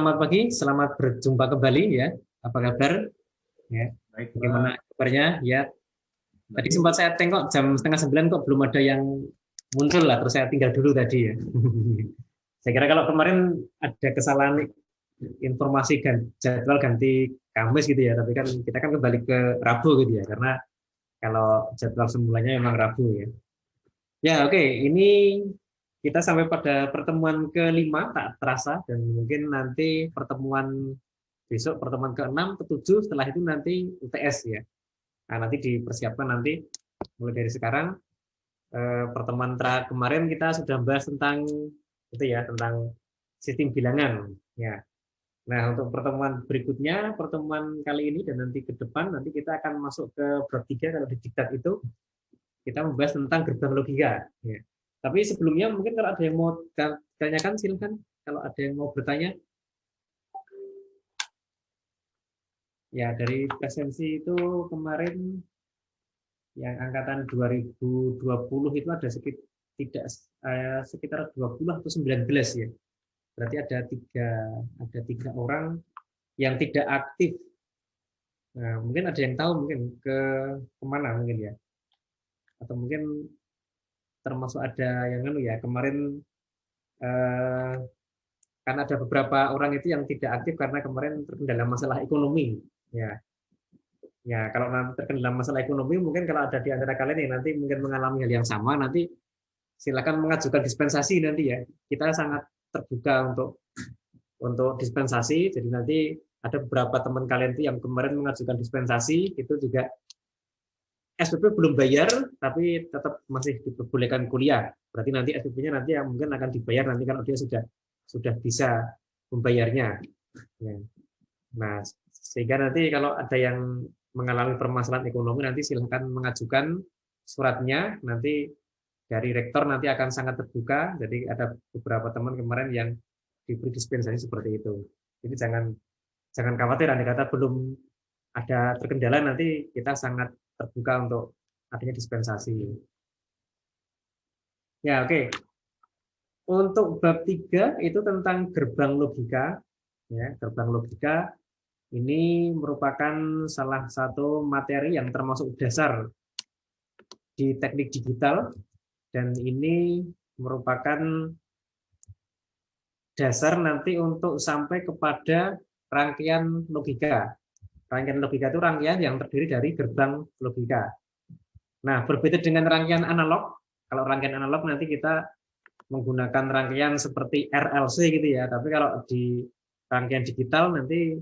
Selamat pagi, selamat berjumpa kembali ya. Apa kabar? Ya, Baik, bagaimana Pak. kabarnya? Ya, tadi Baik. sempat saya tengok jam setengah 9 kok belum ada yang muncul lah, terus saya tinggal dulu tadi ya. Saya kira kalau kemarin ada kesalahan informasi jadwal ganti Kamis gitu ya, tapi kan kita kan kembali ke Rabu gitu ya, karena kalau jadwal semulanya memang Rabu ya. Ya, oke, ini kita sampai pada pertemuan kelima tak terasa dan mungkin nanti pertemuan besok pertemuan ke-6, ke-7, setelah itu nanti UTS ya. Nah, nanti dipersiapkan nanti mulai dari sekarang. Pertemuan terakhir kemarin kita sudah bahas tentang itu ya, tentang sistem bilangan ya. Nah, untuk pertemuan berikutnya, pertemuan kali ini dan nanti ke depan, nanti kita akan masuk ke bab 3 kalau di diktat itu kita membahas tentang gerbang logika ya. Tapi sebelumnya mungkin kalau ada yang mau tanyakan silakan, kalau ada yang mau bertanya. Ya, dari presensi itu kemarin yang angkatan 2020 itu ada sekitar 20 atau 19 ya. Berarti ada tiga orang yang tidak aktif. Nah, mungkin ada yang tahu mungkin kemana mungkin ya. Atau mungkin termasuk ada yang ya kemarin eh, karena ada beberapa orang itu yang tidak aktif karena kemarin terkendala masalah ekonomi. Ya, ya, kalau nanti terkendala masalah ekonomi, mungkin kalau ada di antara kalian yang nanti mungkin mengalami hal yang sama, nanti silakan mengajukan dispensasi nanti ya. Kita sangat terbuka untuk dispensasi. Jadi nanti ada beberapa teman kalian itu yang kemarin mengajukan dispensasi, itu juga SPP belum bayar, tapi tetap masih diperbolehkan kuliah. Berarti nanti SPP-nya nanti yang mungkin akan dibayar nanti kalau dia sudah bisa membayarnya. Ya. Nah, sehingga nanti kalau ada yang mengalami permasalahan ekonomi nanti silahkan mengajukan suratnya, nanti dari rektor nanti akan sangat terbuka. Jadi ada beberapa teman kemarin yang diberi dispensasi seperti itu. Jadi jangan khawatir, andai kata belum ada terkendala, nanti kita sangat terbuka untuk adanya dispensasi. Ya, oke. Untuk bab 3 itu tentang gerbang logika. Ya, gerbang logika ini merupakan salah satu materi yang termasuk dasar di teknik digital, dan ini merupakan dasar nanti untuk sampai kepada rangkaian logika. Rangkaian logika itu rangkaian yang terdiri dari gerbang logika. Nah, berbeda dengan rangkaian analog. Kalau rangkaian analog nanti kita menggunakan rangkaian seperti RLC gitu ya. Tapi kalau di rangkaian digital nanti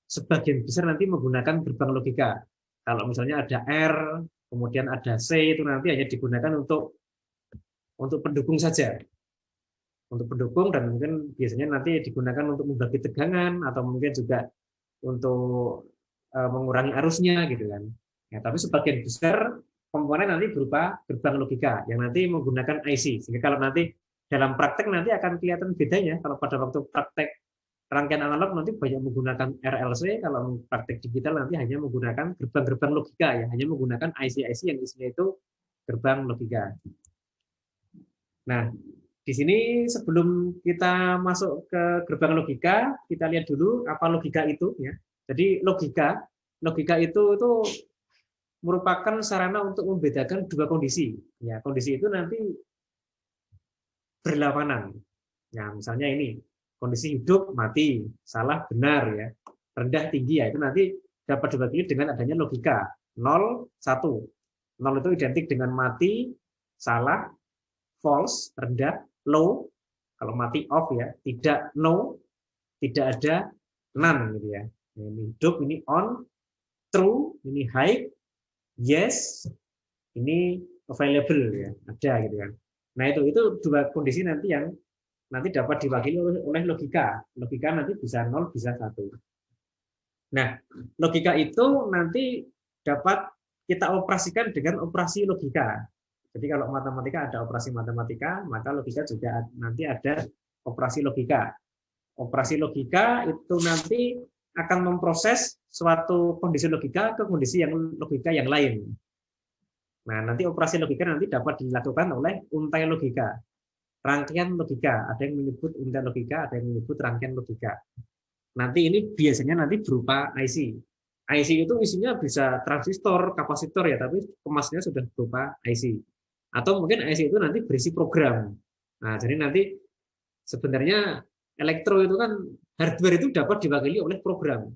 sebagian besar nanti menggunakan gerbang logika. Kalau misalnya ada R, kemudian ada C, itu nanti hanya digunakan untuk pendukung saja. Untuk pendukung, dan mungkin biasanya nanti digunakan untuk membagi tegangan atau mungkin juga untuk mengurangi arusnya gitu kan. Ya, tapi sebagian besar komponen nanti berupa gerbang logika yang nanti menggunakan IC. Sehingga kalau nanti dalam praktek nanti akan kelihatan bedanya. Kalau pada waktu praktek rangkaian analog nanti banyak menggunakan RLC, kalau praktek digital nanti hanya menggunakan gerbang-gerbang logika ya, hanya menggunakan IC-IC yang isinya itu gerbang logika. Nah, di sini sebelum kita masuk ke gerbang logika, kita lihat dulu apa logika itu ya. Jadi logika itu merupakan sarana untuk membedakan dua kondisi. Ya, kondisi itu nanti berlawanan. Ya, misalnya ini kondisi hidup mati, salah benar ya, rendah tinggi ya, itu nanti dapat dibagi dengan adanya logika 0 1. 0 itu identik dengan mati, salah, false, rendah, low, kalau mati off ya, tidak, no, tidak ada, none gitu ya. Ini hidup, ini on, true, ini high, yes, ini available ya, ada gitu kan. Nah, itu dua kondisi nanti yang nanti dapat diwakili oleh logika. Logika nanti bisa 0, bisa 1. Nah, logika itu nanti dapat kita operasikan dengan operasi logika. Jadi kalau matematika ada operasi matematika, maka logika juga nanti ada operasi logika. Operasi logika itu nanti akan memproses suatu kondisi logika ke kondisi yang logika yang lain. Nah, nanti operasi logika nanti dapat dilakukan oleh untai logika. rangkaian logika. Ada yang menyebut unit logika, ada yang menyebut rangkaian logika. Nanti ini biasanya nanti berupa IC. IC itu isinya bisa transistor, kapasitor ya, tapi kemasnya sudah berupa IC. Atau mungkin IC itu nanti berisi program. Nah, jadi nanti sebenarnya elektro itu kan hardware itu dapat diwakili oleh program.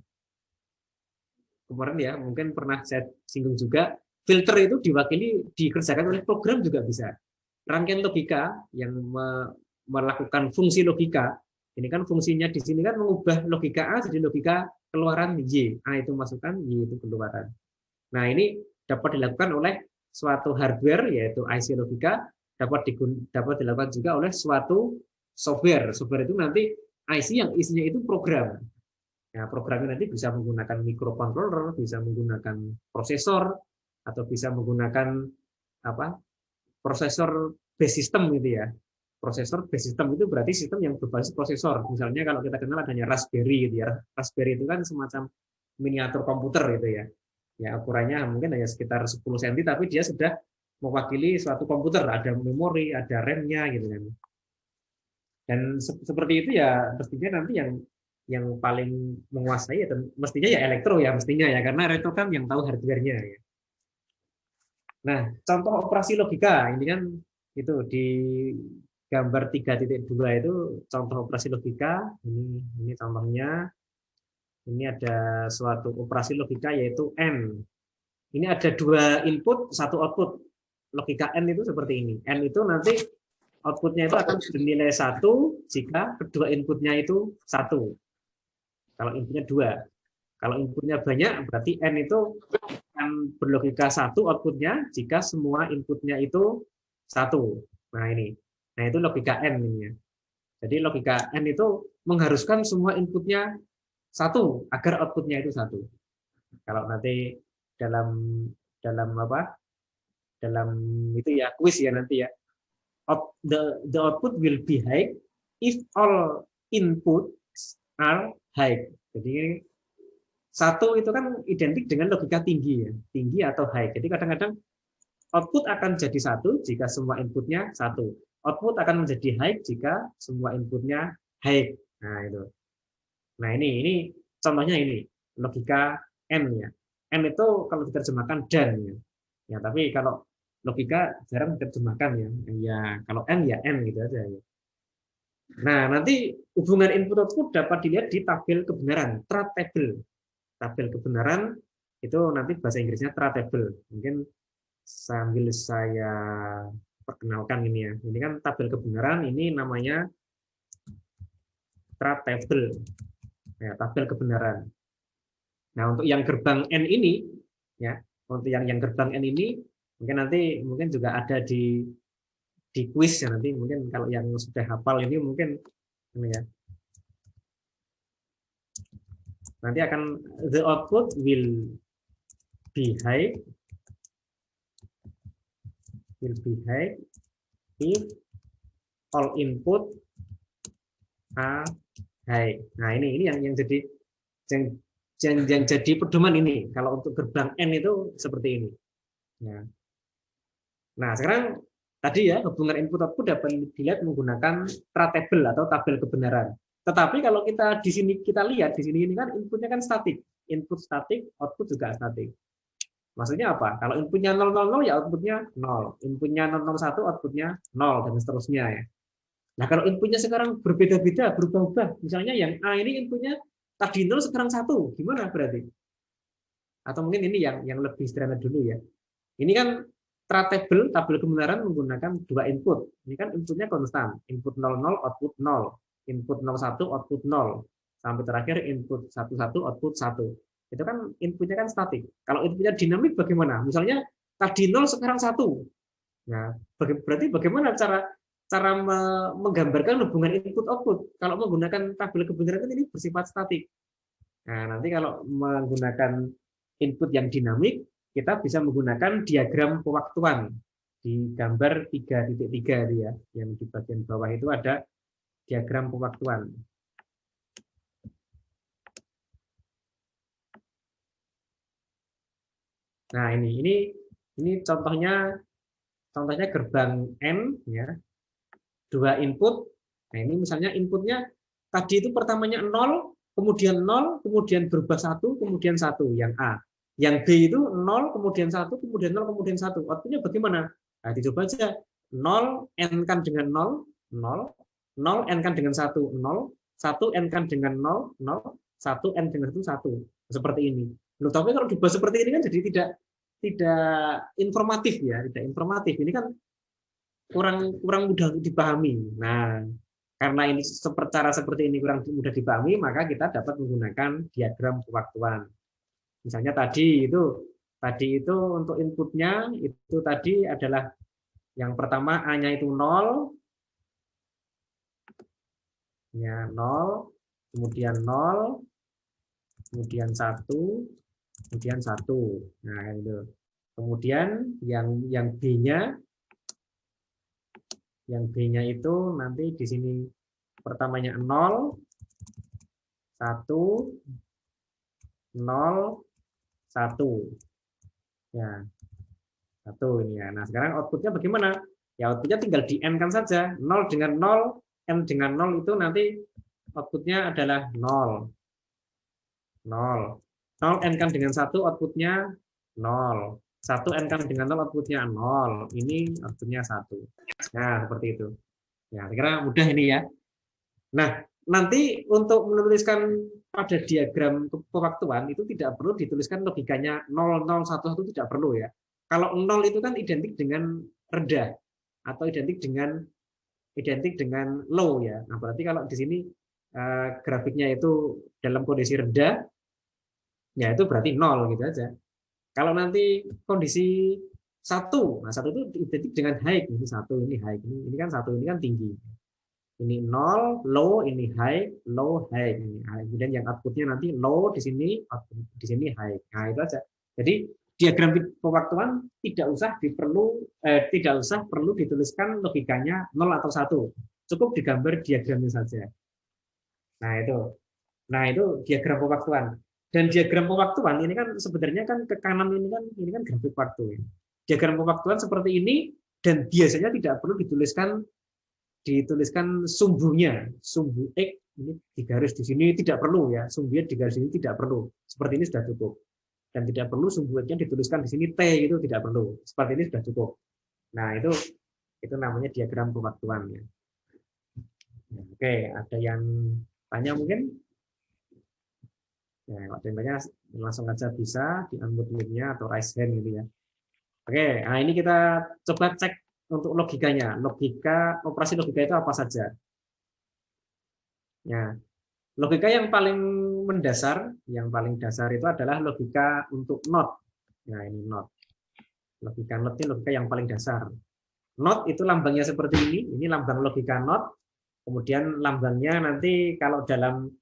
Kemarin ya, mungkin pernah saya singgung juga, filter itu diwakili dikerjakan oleh program juga bisa. Rangkaian logika yang melakukan fungsi logika, ini kan fungsinya di sini kan mengubah logika A jadi logika keluaran Y. A itu masukkan, Y itu keluaran. Nah, ini dapat dilakukan oleh suatu hardware yaitu IC logika, dapat dilakukan juga oleh suatu software. Software itu nanti IC yang isinya itu program. Ya, programnya nanti bisa menggunakan microcontroller, bisa menggunakan prosesor, atau bisa menggunakan apa prosesor base system gitu ya. Prosesor base system itu berarti sistem yang berbasis prosesor. Misalnya kalau kita kenal adanya Raspberry gitu ya. Raspberry itu kan semacam miniatur komputer gitu ya. Ya ukurannya mungkin hanya sekitar 10 cm tapi dia sudah mewakili suatu komputer, ada memori, ada RAM-nya gitu kan. Dan seperti itu ya mestinya nanti yang paling menguasai ya mestinya ya elektro ya mestinya ya karena elektro kan yang tahu hardware-nya ya. Nah, contoh operasi logika ini kan itu di gambar 3.2 itu contoh operasi logika. Ini contohnya. Ini ada suatu operasi logika yaitu N. Ini ada 2 input, 1 output. Logika N itu seperti ini. N itu nanti outputnya itu akan bernilai 1 jika kedua inputnya itu 1. Kalau inputnya 2. Kalau inputnya banyak, berarti N itu akan berlogika 1 outputnya jika semua inputnya itu 1. Nah ini. Nah itu logika N ini. Jadi logika N itu mengharuskan semua inputnya 1 agar outputnya itu 1. Kalau nanti dalam dalam apa? Dalam itu ya kuis ya nanti ya. The output will be high if all inputs are high. Jadi 1 itu kan identik dengan logika tinggi ya, tinggi atau high. Jadi kadang-kadang output akan jadi 1 jika semua inputnya 1. Output akan menjadi high jika semua inputnya high. Nah itu. Nah ini contohnya ini logika N ya. N itu kalau diterjemahkan dan ya. Ya tapi kalau logika jarang diterjemahkan ya. Ya kalau N ya N gitu aja ya. Nah nanti hubungan input output dapat dilihat di tabel kebenaran, truth table. Tabel kebenaran itu nanti bahasa Inggrisnya truth table. Mungkin sambil saya perkenalkan ini ya. Ini kan tabel kebenaran, ini namanya truth table. Ya, tabel kebenaran. Nah, untuk yang gerbang N ini ya, untuk yang gerbang N ini mungkin juga ada di kuis ya nanti mungkin kalau yang sudah hafal ini mungkin ini ya. Nanti akan the output will be high if all input are high. Nah, ini yang jadi yang jadi pedoman ini. Kalau untuk gerbang N itu seperti ini. Ya. Nah, sekarang tadi ya hubungan input output dapat dilihat menggunakan truth table atau tabel kebenaran. Tetapi kalau kita di sini kita lihat di sini ini kan inputnya kan statik. Input statik, output juga statik. Maksudnya apa? Kalau inputnya 000 ya outputnya 0. Inputnya 001 outputnya 0 dan seterusnya ya. Nah, kalau inputnya sekarang berbeda-beda, berubah-ubah. Misalnya yang A ini inputnya tadi 0 sekarang 1. Gimana berarti? Atau mungkin ini yang lebih sederhana dulu ya. Ini kan tabel kebenaran menggunakan 2 input. Ini kan inputnya konstan. Input 00, output 0. Input 01, output 0. Sampai terakhir input 11, output 1. Itu kan inputnya kan statik. Kalau inputnya dinamik bagaimana? Misalnya tadi 0 sekarang 1. Nah, berarti bagaimana cara menggambarkan hubungan input output? Kalau menggunakan tabel kebenaran ini bersifat statik. Nah, nanti kalau menggunakan input yang dinamik, kita bisa menggunakan diagram pewaktuan di gambar 3.3 ya, yang di bagian bawah itu ada diagram pewaktuan. Nah, ini contohnya gerbang N ya. dua input. Nah, ini misalnya inputnya tadi itu pertamanya 0, kemudian 0, kemudian berubah 1, kemudian 1 yang A. Yang B itu 0, kemudian 1, kemudian 0, kemudian 1. Artinya bagaimana? Nah, dicoba aja. 0 n-kan dengan 0, 0, 0 n-kan dengan 1, 0, 1 n-kan dengan 0, 0, 1 n dengan 1. Seperti ini. Loh, tapi kalau dibuat seperti ini kan jadi tidak informatif ya, tidak informatif. Ini kan kurang mudah dipahami. Nah, karena ini cara seperti ini kurang mudah dipahami, maka kita dapat menggunakan diagram kewaktuan. Misalnya tadi itu untuk inputnya itu tadi adalah yang pertama A-nya itu 0, ya 0, kemudian 0, kemudian 1, kemudian 1. Nah, itu. Kemudian yang B-nya itu nanti di sini pertamanya 0, 1, 0, 1. Ya. 1 ini ya. Nah, sekarang outputnya bagaimana? Ya, outputnya tinggal di n-kan saja. 0 dengan 0, n dengan 0 itu nanti outputnya adalah 0. 0. 0 n-kan dengan 1 outputnya 0. 1 n-kan dengan 0 outputnya 0. Ini outputnya 1. Nah, seperti itu. Ya, saya kira mudah ini ya. Nah, nanti untuk menuliskan pada diagram pewaktuan itu tidak perlu dituliskan logikanya 0, 0, 1, 1 tidak perlu ya. Kalau 0 itu kan identik dengan rendah atau identik dengan low ya. Nah, berarti kalau di sini grafiknya itu dalam kondisi rendah, ya itu berarti 0 gitu aja. Kalau nanti kondisi 1, nah 1 itu identik dengan high, ini 1, ini high, ini kan 1, ini kan tinggi. Ini 0, low, ini high, low, high. Kemudian yang outputnya nanti low di sini, di sini high. Nah, itu aja. Jadi diagram pewaktuan tidak usah perlu dituliskan logikanya 0 atau 1. Cukup digambar diagramnya saja. Nah, itu diagram pewaktuan. Dan diagram pewaktuan ini kan sebenarnya kan ke kanan ini kan grafik waktu. Diagram pewaktuan seperti ini dan biasanya tidak perlu dituliskan sumbunya, sumbu X ini digaris di sini tidak perlu ya, sumbunya digaris di sini tidak perlu. Seperti ini sudah cukup. Dan tidak perlu sumbu X-nya dituliskan di sini T itu tidak perlu. Seperti ini sudah cukup. Nah, itu namanya diagram pewaktuan ya. Oke, ada yang tanya mungkin? Ya, kalau tanya langsung aja bisa di unmute mic-nya atau raise hand gitu ya. Oke, nah ini kita coba cek untuk logikanya. Operasi logika itu apa saja? Ya, logika yang paling mendasar, yang paling dasar itu adalah logika untuk not. Nah, ini not. Logika not ini logika yang paling dasar. Not itu lambangnya seperti ini lambang logika not. Kemudian lambangnya nanti kalau dalam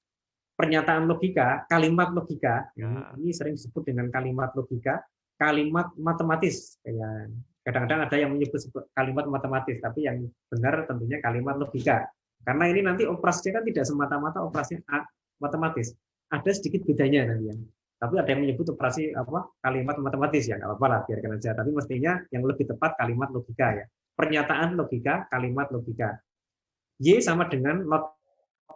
pernyataan logika, kalimat logika, ini sering disebut dengan kalimat logika, kalimat matematis. Kadang-kadang ada yang menyebut kalimat matematis, tapi yang benar tentunya kalimat logika. Karena ini nanti operasinya kan tidak semata-mata operasi matematis. Ada sedikit bedanya nanti ya. Tapi ada yang menyebut operasi kalimat matematis ya, nggak apa-apa lah, biarkan aja. Tapi mestinya yang lebih tepat kalimat logika ya. Pernyataan logika, kalimat logika. Y sama dengan not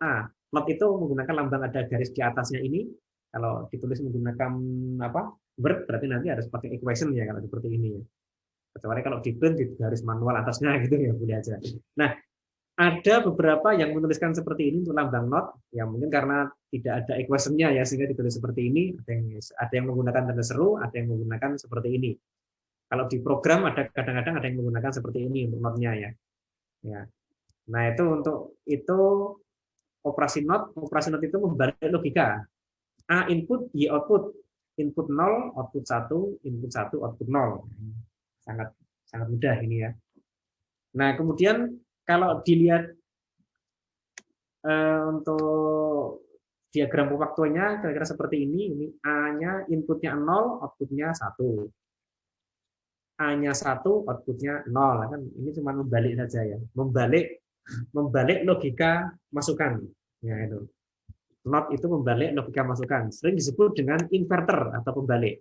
A. Not itu menggunakan lambang ada garis di atasnya ini. Kalau ditulis menggunakan word berarti nanti harus pakai equation ya kalau seperti ini ya. Kecuali kalau di print di garis manual atasnya gitu ya boleh aja. Nah, ada beberapa yang menuliskan seperti ini untuk lambang not, ya mungkin karena tidak ada equation-nya ya sehingga ditulis seperti ini. Ada yang menggunakan tanda seru, ada yang menggunakan seperti ini. Kalau di program ada kadang-kadang ada yang menggunakan seperti ini untuk not-nya ya. Ya. Nah, itu operasi not itu membalik logika. A input, Y output. Input 0, output 1, input 1, output 0. Sangat mudah ini ya. Nah, kemudian kalau dilihat untuk diagram pewaktuannya kira-kira seperti ini A-nya inputnya 0, outputnya 1. A-nya 1, outputnya 0. Kan ini cuma membalik saja ya. Membalik logika masukan. Ya, itu. Not itu membalik logika masukan. Sering disebut dengan inverter atau pembalik.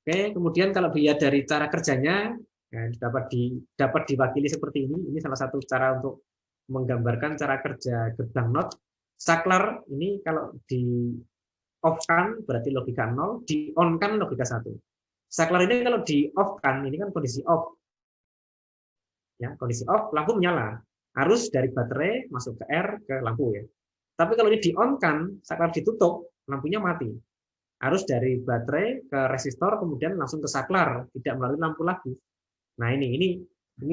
Oke, kemudian kalau dilihat dari cara kerjanya, Ya, dapat diwakili seperti ini. Ini salah satu cara untuk menggambarkan cara kerja gerbang NOT. Saklar ini kalau di off-kan berarti logika 0, di on-kan logika 1. Saklar ini kalau di off-kan, ini kan kondisi off. Ya, kondisi off, lampu menyala. Arus dari baterai masuk ke R ke lampu ya. Tapi kalau ini di on-kan, saklar ditutup, lampunya mati. Arus dari baterai ke resistor kemudian langsung ke saklar, tidak melalui lampu lagi. Nah, ini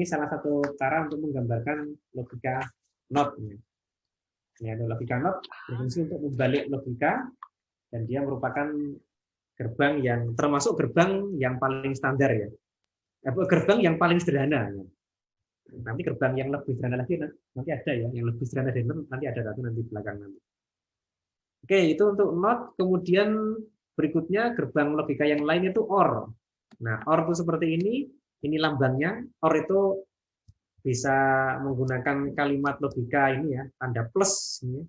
salah satu cara untuk menggambarkan logika NOT. Ya, logika NOT berfungsi untuk membalik logika dan dia merupakan gerbang yang termasuk gerbang yang paling standar ya. Gerbang yang paling sederhana. Nanti gerbang yang lebih sederhana lagi nanti ada ya, yang lebih sederhana dari NOT nanti ada satu nanti belakang nanti. Oke, itu untuk NOT. Kemudian berikutnya gerbang logika yang lain itu OR. Nah, OR itu seperti ini lambangnya. OR itu bisa menggunakan kalimat logika ini ya, tanda plus ini.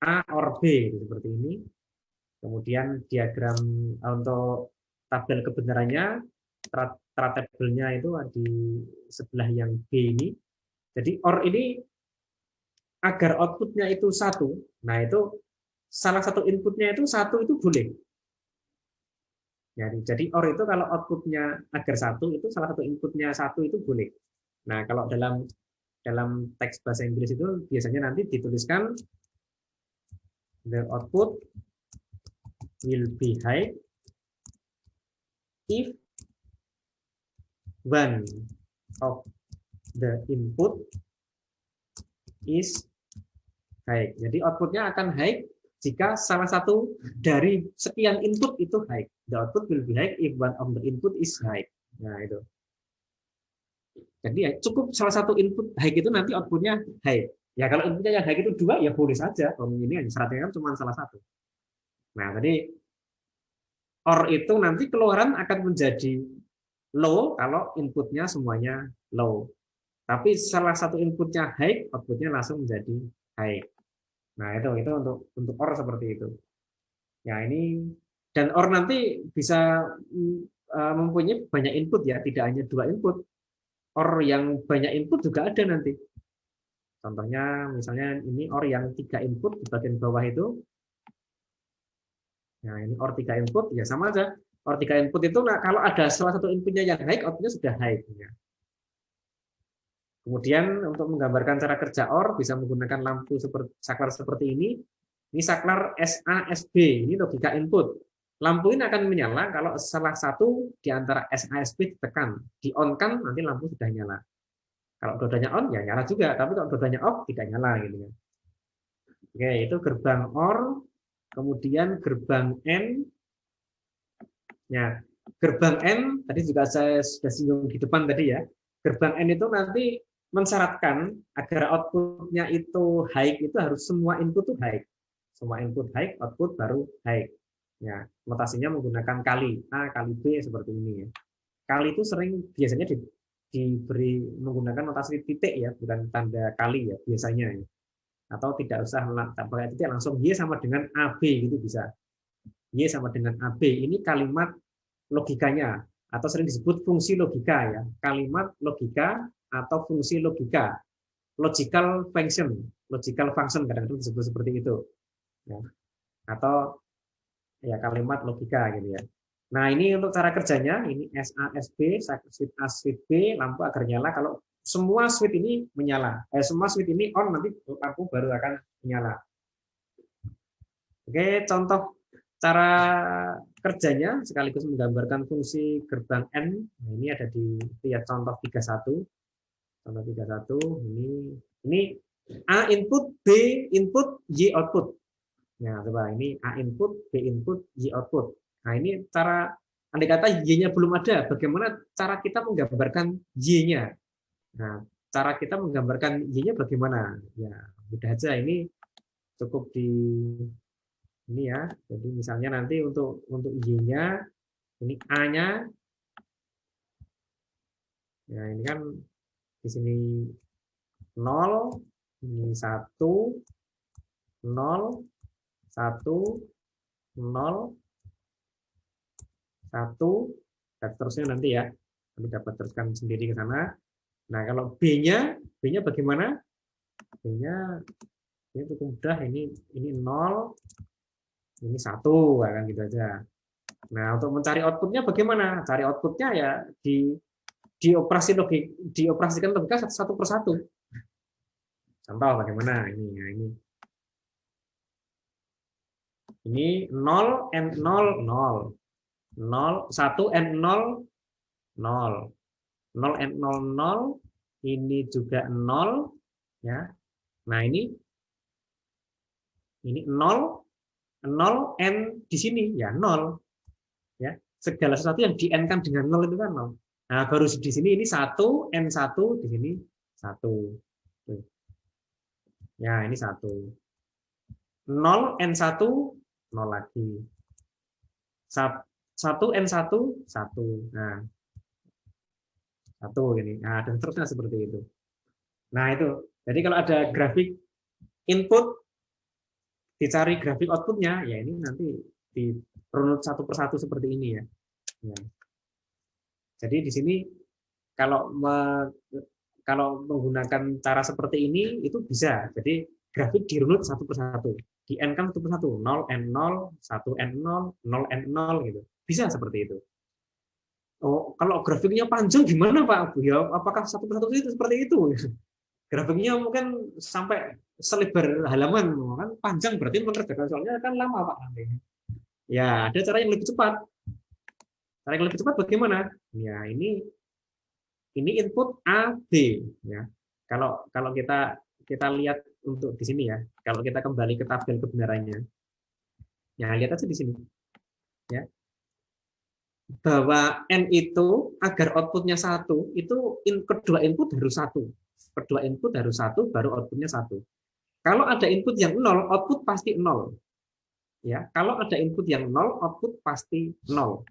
A OR B seperti ini. Kemudian diagram untuk tabel kebenarannya, tabelnya itu di sebelah yang B ini. Jadi OR ini agar outputnya itu 1. Nah, itu salah satu inputnya itu 1 itu boleh. Jadi OR itu kalau outputnya agar 1 itu salah satu inputnya 1 itu boleh. Nah, kalau dalam teks bahasa Inggris itu biasanya nanti dituliskan the output will be high if one of the input is high. Jadi outputnya akan high jika salah satu dari sekian input itu high. The output will be high if one of the input is high. Nah, itu. Jadi ya cukup salah satu input high itu nanti outputnya high. Ya kalau inputnya yang high itu 2 ya boleh saja. Kalau ini syaratnya kan cuma salah satu. Nah, tadi OR itu nanti keluaran akan menjadi low kalau inputnya semuanya low. Tapi salah satu inputnya high, outputnya langsung menjadi high. Nah, itu untuk OR seperti itu. Ya, ini dan OR nanti bisa mempunyai banyak input ya, tidak hanya 2 input. OR yang banyak input juga ada nanti. Contohnya misalnya ini OR yang 3 input di bagian bawah itu. Nah, ini OR 3 input ya sama aja. OR 3 input itu kalau ada salah satu inputnya yang high, outputnya sudah high. Kemudian untuk menggambarkan cara kerja OR bisa menggunakan lampu saklar seperti ini. Ini saklar SASB, ini logika input. Lampu ini akan menyala kalau salah satu di antara SASB ditekan. Di on kan nanti lampu sudah nyala. Kalau dua-duanya on ya nyala juga, tapi kalau dua-duanya off tidak nyala gitu kan. Oke, itu gerbang OR, kemudian gerbang N. Ya, gerbang N tadi juga saya sudah singgung di depan tadi ya. Gerbang N itu nanti mensyaratkan agar outputnya itu high itu harus semua input itu high. Semua input high, output baru high. Ya, notasinya menggunakan kali A kali B seperti ini ya. Kali itu sering biasanya diberi menggunakan notasi titik ya, bukan tanda kali ya biasanya ya. Atau tidak usah pakai titik, langsung Y sama dengan AB gitu bisa. Y sama dengan AB. Ini kalimat logikanya atau sering disebut fungsi logika ya. Kalimat logika atau fungsi logika. Logical function kadang-kadang disebut seperti itu. Ya. Atau ya kalimat logika gitu ya. Nah, ini untuk cara kerjanya, ini SASB, switch A, switch B, lampu agar nyala. Kalau semua switch ini menyala, semua switch ini on, nanti lampu baru akan menyala. Oke, contoh cara kerjanya sekaligus menggambarkan fungsi gerbang N. Nah, ini ada di lihat contoh 31. Contoh 31 ini A input, B input, Y output. Nah, coba ini A input, B input, Y output. Nah, ini cara andai kata Y-nya belum ada, bagaimana cara kita menggambarkan Y-nya? Nah, cara kita menggambarkan Y-nya bagaimana? Ya, mudah aja ini cukup di ini ya. Jadi misalnya nanti untuk Y-nya ini A-nya ya ini kan di sini 0, ini 1, 0, 1, 0, 1, dan seterusnya nanti ya. Nanti dapat teruskan sendiri ke sana. Nah, kalau B-nya bagaimana? B-nya ini cukup mudah, ini 0, ini 1, kan gitu aja. Nah, untuk mencari outputnya bagaimana? Cari outputnya ya dioperasikan logika satu persatu. Contoh bagaimana ini? Ya, ini 0 and 0 0. 0 1 and 0 0. 0 and 0 0, ini juga 0 ya. Nah, ini 0 0 n di sini ya 0 ya. Segala sesuatu yang di n kan dengan 0 itu kan 0. Nah, baru di sini ini 1 n1, di sini 1. Ya, ini 1. 0 n1 0 lagi. 1 n1 1. Nah, 1 gini. Nah, dan seterusnya seperti itu. Nah, itu. Jadi kalau ada grafik input dicari grafik outputnya, ya ini nanti dirunut satu persatu seperti ini ya. Ya. Jadi di sini kalau menggunakan cara seperti ini itu bisa. Jadi grafik dirunut satu persatu, di n kan satu persatu, 0 n 0, 1 n 0, 0 n 0 gitu. Bisa seperti itu. Oh, kalau grafiknya panjang gimana Pak? Ya, apakah satu persatu itu seperti itu? Grafiknya mungkin sampai selebar halaman, kan panjang berarti mengerjakan soalnya kan lama Pak nanti. Ya, ada cara yang lebih cepat. Cara yang lebih cepat bagaimana? Ya, ini input A, B ya. Kalau kita lihat untuk di sini ya. Kalau kita kembali ke tabel kebenarannya. Ya, lihat aja di sini. Ya. Bahwa N itu agar outputnya 1, itu kedua input harus 1. Kedua input harus 1, baru outputnya 1. Kalau ada input yang 0, output pasti 0. Ya, kalau ada input yang 0, output pasti 0.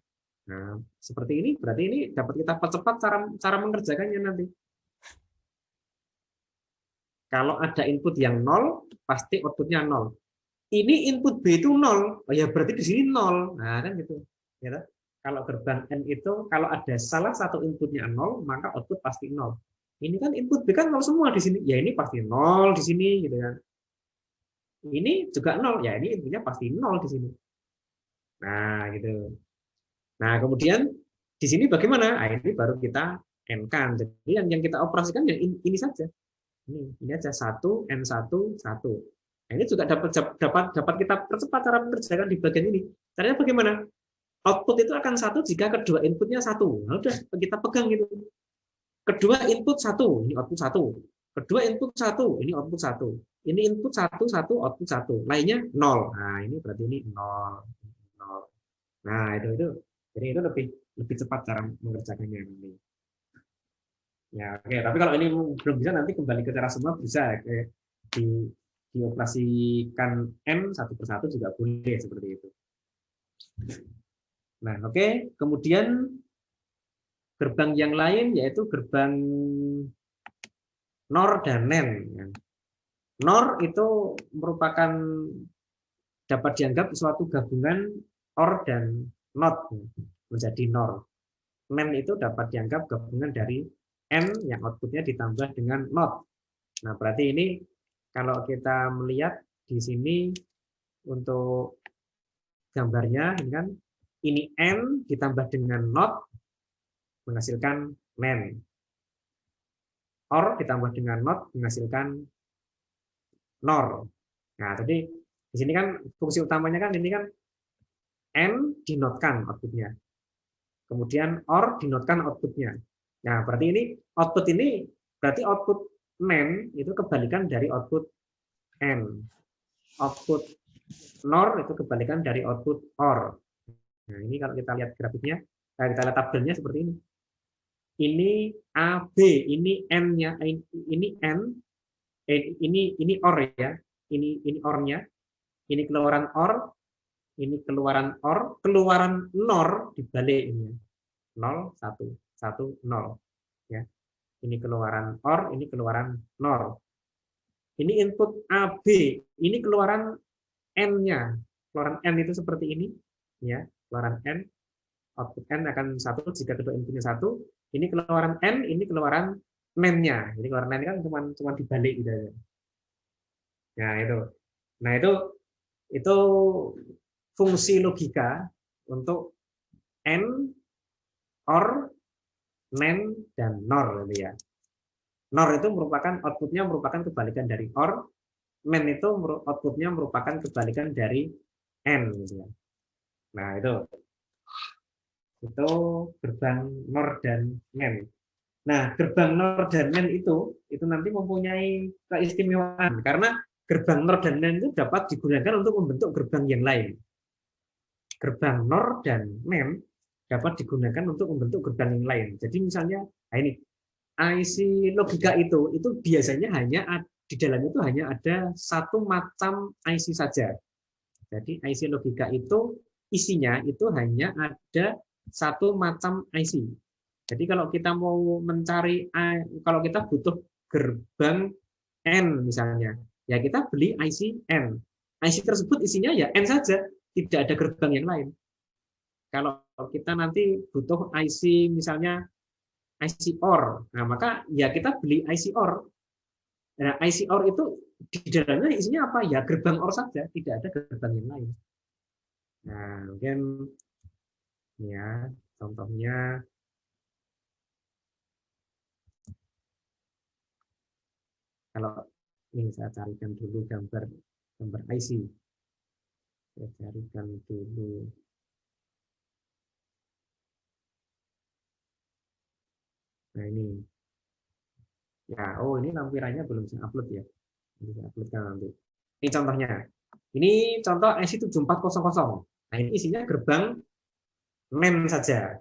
Nah, seperti ini berarti ini dapat kita percepat cara mengerjakannya nanti. Kalau ada input yang 0, pasti outputnya 0. Ini input B itu 0, oh ya berarti di sini 0. Nah, kan gitu. Ya, kalau gerbang N itu kalau ada salah satu inputnya 0, maka output pasti 0. Ini kan input B kan 0 semua di sini. Ya ini pasti 0 di sini gitu kan. Ini juga 0, ya ini inputnya pasti 0 di sini. Nah, gitu. Nah, kemudian di sini bagaimana? Nah, ini baru kita n-kan. Jadi yang kita operasikan ya ini saja. Ini aja 1 n1 1. Nah, ini juga dapat kita percepat cara mengerjakan di bagian ini. Caranya bagaimana? Output itu akan 1 jika kedua inputnya 1. Nah, udah kita pegang gitu. Kedua input 1, ini output 1. Kedua input 1, ini output 1. Ini input 1 1 output 1. Lainnya 0. Nah, ini berarti ini 0 0. Nah, itu. Jadi itu lebih cepat cara mengerjakannya nanti. Ya, oke. Tapi kalau ini belum bisa nanti kembali ke cara semua bisa di dioperasikan N satu persatu juga boleh seperti itu. Nah, oke. Kemudian gerbang yang lain yaitu gerbang NOR dan NAND. NOR itu merupakan dapat dianggap suatu gabungan OR dan NOT menjadi NOR. NAND itu dapat dianggap gabungan dari N yang outputnya ditambah dengan NOT. Nah, berarti ini kalau kita melihat di sini untuk gambarnya ini kan ini N ditambah dengan NOT menghasilkan NAND. OR ditambah dengan NOT menghasilkan NOR. Nah, jadi di sini kan fungsi utamanya kan ini kan N dinotkan outputnya. Kemudian OR dinotkan outputnya. Nah, berarti ini berarti output NAND itu kebalikan dari output N. Output NOR itu kebalikan dari output OR. Nah, ini kalau kita lihat grafiknya, kita lihat tabelnya seperti ini. Ini AB, ini N-nya, ini N, ini OR ya. Ini OR-nya. Ini keluaran OR, ini keluaran OR, keluaran NOR dibalik ini. 0 1 1 0 ya. Ini keluaran OR, ini keluaran NOR. Ini input AB, ini keluaran N-nya. Keluaran N itu seperti ini ya, keluaran N. Output N akan 1 jika kedua inputnya 1. Ini keluaran N, ini keluaran NAND-nya. Jadi keluaran NAND kan cuma dibalik gitu. Nah, itu. Nah, itu fungsi logika untuk N, OR, NAND, dan NOR gitu ya. NOR itu merupakan outputnya merupakan kebalikan dari OR, NAND itu outputnya merupakan kebalikan dari N gitu ya. Nah, itu gerbang NOR dan NAND. Nah, gerbang NOR dan NAND itu nanti mempunyai keistimewaan karena gerbang NOR dan NAND itu dapat digunakan untuk membentuk gerbang yang lain. Gerbang NOR dan NAND dapat digunakan untuk membentuk gerbang yang lain. Jadi misalnya, nah ini IC logika itu biasanya hanya di dalamnya itu hanya ada satu macam IC saja. Jadi IC logika itu isinya itu hanya ada satu macam IC. Jadi kalau kita mau mencari, kalau kita butuh gerbang N misalnya, ya kita beli IC N. IC tersebut isinya ya N saja, tidak ada gerbang yang lain. Kalau kita nanti butuh IC misalnya IC OR, nah maka ya kita beli IC OR. Nah, IC OR itu di dalamnya isinya apa? Ya gerbang OR saja, tidak ada gerbang yang lain. Nah, mungkin ya contohnya kalau ini saya carikan dulu gambar IC. Saya carikan dulu. Nah ini, ya ini lampirannya belum saya upload ya. Ini saya uploadkan nanti. Ini contohnya. Ini contoh IC 7400. Nah ini isinya gerbang NAND saja.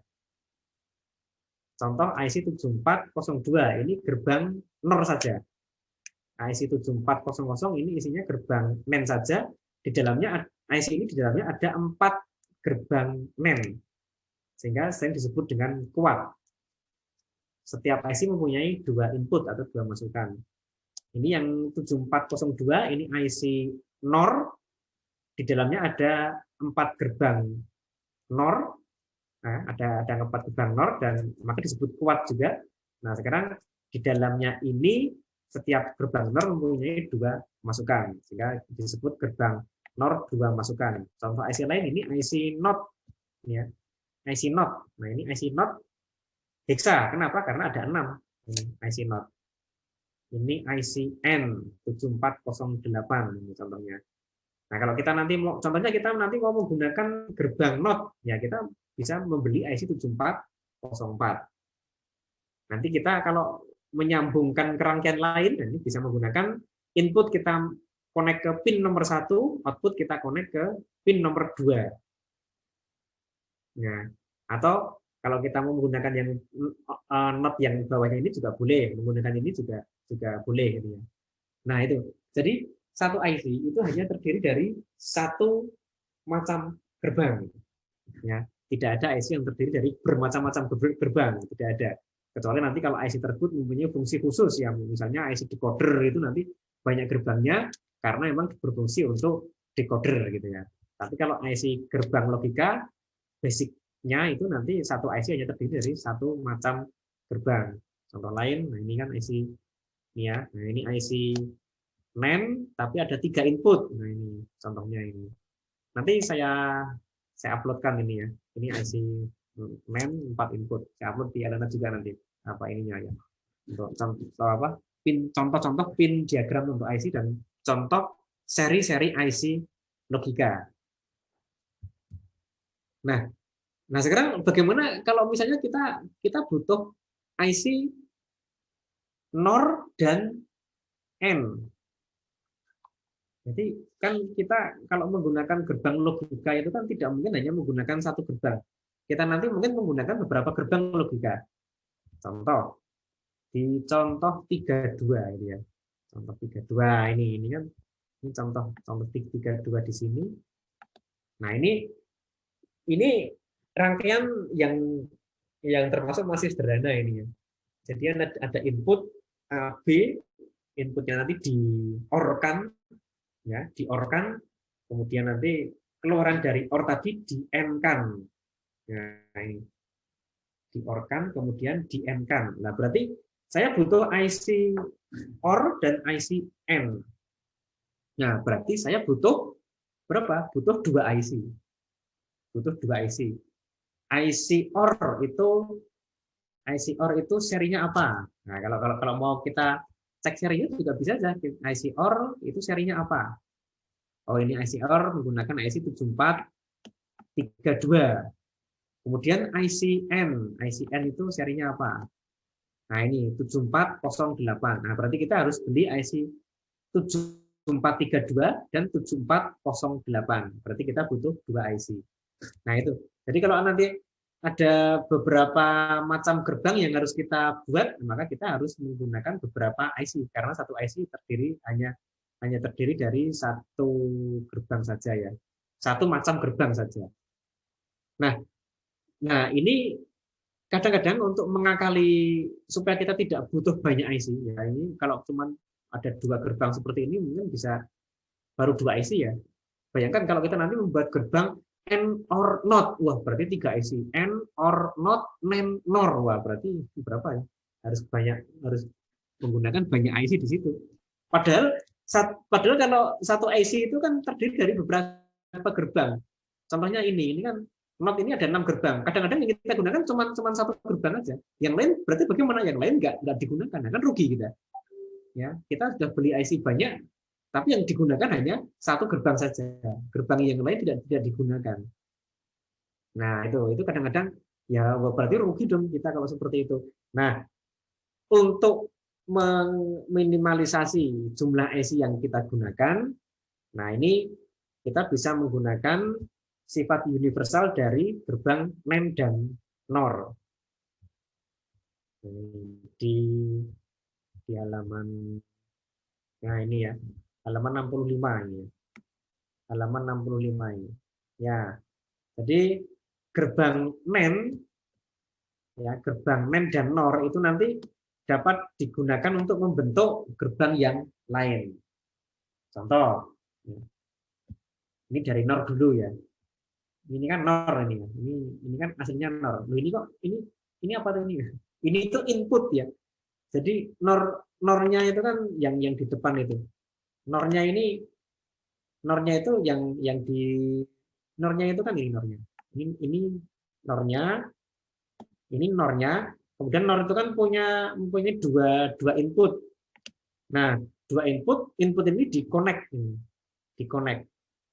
Contoh IC 7402 ini gerbang NOR saja. IC 7400 ini isinya gerbang NAND saja. Di dalamnya IC ini di dalamnya ada 4 gerbang NAND. Sehingga sering disebut dengan kuat. Setiap IC mempunyai 2 input atau 2 masukan. Ini yang 7402, ini IC NOR. Di dalamnya ada 4 gerbang NOR. Nah, ada 4 gerbang NOR dan maka disebut kuat juga. Nah, sekarang di dalamnya ini setiap gerbang NOR mempunyai 2 masukan, sehingga disebut gerbang NOR 2 masukan. Contoh IC lain ini IC NOT, ya, IC NOT. Nah ini IC NOT hexa, kenapa? Karena ada 6 IC NOT. Ini IC N7408 ini contohnya. Nah kalau kita nanti mau, contohnya kita nanti mau menggunakan gerbang NOT, ya kita bisa membeli IC 7404. Nanti kita kalau menyambungkan ke rangkaian lain, ini bisa menggunakan input kita connect ke pin nomor 1, output kita connect ke pin nomor 2. Nah, atau kalau kita mau menggunakan yang not yang bawahnya ini juga boleh, menggunakan ini juga boleh gitu ya. Nah, itu. Jadi satu IC itu hanya terdiri dari satu macam gerbang. Ya, tidak ada IC yang terdiri dari bermacam-macam gerbang, tidak ada. Kecuali nanti kalau IC tersebut mempunyai fungsi khusus ya, misalnya IC decoder itu nanti banyak gerbangnya karena memang berfungsi untuk decoder gitu ya. Tapi kalau IC gerbang logika basicnya itu nanti satu IC hanya terdiri dari satu macam gerbang. Contoh lain, nah ini kan IC ini ya, nah ini IC NAND tapi ada 3 input. Nah ini contohnya ini. Nanti saya uploadkan ini ya. Ini IC NAND 4 input. Saya upload di Elena juga nanti apa ininya ya. Untuk contoh apa? Pin contoh-contoh pin diagram untuk IC dan contoh seri-seri IC logika. Nah, sekarang bagaimana kalau misalnya kita butuh IC NOR dan N. Jadi kan kita kalau menggunakan gerbang logika itu kan tidak mungkin hanya menggunakan satu gerbang. Kita nanti mungkin menggunakan beberapa gerbang logika. Contoh di contoh 32 ini ya. Contoh 32 ini kan ini contoh 32 di sini. Nah, ini rangkaian yang termasuk masih sederhana ini ya. Jadi ada input B, inputnya nanti diorkan ya, diorkan, kemudian nanti keluaran dari OR tadi di N-kan. Nah, ini. di-OR-kan, kemudian di-AND-kan. Nah, berarti saya butuh IC OR dan IC AND. Nah, berarti saya butuh berapa? Butuh 2 IC. Butuh 2 IC. IC OR itu serinya apa? Nah, kalau mau kita cek serinya juga bisa saja. IC OR itu serinya apa? Oh, ini IC OR menggunakan IC 7432. Kemudian ICN itu serinya apa? Nah, ini 7408. Nah, berarti kita harus beli IC 7432 dan 7408. Berarti kita butuh 2 IC. Nah, itu. Jadi kalau nanti ada beberapa macam gerbang yang harus kita buat, maka kita harus menggunakan beberapa IC karena satu IC hanya terdiri dari satu gerbang saja ya. Satu macam gerbang saja. Nah, ini kadang-kadang untuk mengakali supaya kita tidak butuh banyak IC ya, ini kalau cuma ada 2 gerbang seperti ini mungkin bisa baru 2 IC ya. Bayangkan kalau kita nanti membuat gerbang AND OR NOT, wah berarti 3 IC. AND OR NOT NAND NOR, wah berarti berapa ya? Harus menggunakan banyak IC di situ. Padahal kalau satu IC itu kan terdiri dari beberapa gerbang. Contohnya ini kan NOT ini ada 6 gerbang. Kadang-kadang yang kita gunakan cuma satu gerbang aja. Yang lain berarti bagaimana? Yang lain nggak digunakan, nah, kan rugi kita. Ya, kita sudah beli IC banyak, tapi yang digunakan hanya satu gerbang saja. Gerbang yang lain tidak digunakan. Nah, itu kadang-kadang ya berarti rugi dong kita kalau seperti itu. Nah, untuk meminimalisasi jumlah IC yang kita gunakan, nah ini kita bisa menggunakan sifat universal dari gerbang NAND dan NOR. Di halaman, nah ini ya, halaman 65 ini. Halaman 65 ini. Ya, jadi gerbang NAND, ya, gerbang NAND dan NOR itu nanti dapat digunakan untuk membentuk gerbang yang lain. Contoh, ini dari NOR dulu ya. Ini kan NOR ini. Ini kan aslinya NOR. Loh, ini kok ini apa tuh ini? Ini itu input ya. Jadi NOR-nya itu kan yang di depan itu. NOR-nya itu yang di NOR-nya itu kan ini NOR-nya. Ini NOR-nya, ini NOR-nya. Kemudian NOR itu kan mempunyai dua input. Nah, dua input ini di-connect.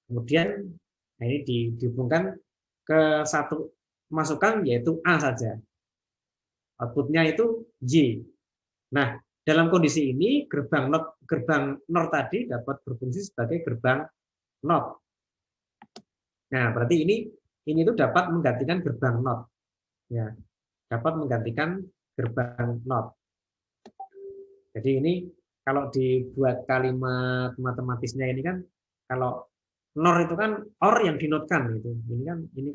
Kemudian nah ini dihubungkan ke satu masukan yaitu A saja. Outputnya itu Y. Nah, dalam kondisi ini gerbang NOR tadi dapat berfungsi sebagai gerbang NOT. Nah, berarti ini tuh dapat menggantikan gerbang NOT. Ya, dapat menggantikan gerbang NOT. Jadi ini kalau dibuat kalimat matematisnya ini kan kalau NOR itu kan OR yang dinotkan gitu. Ini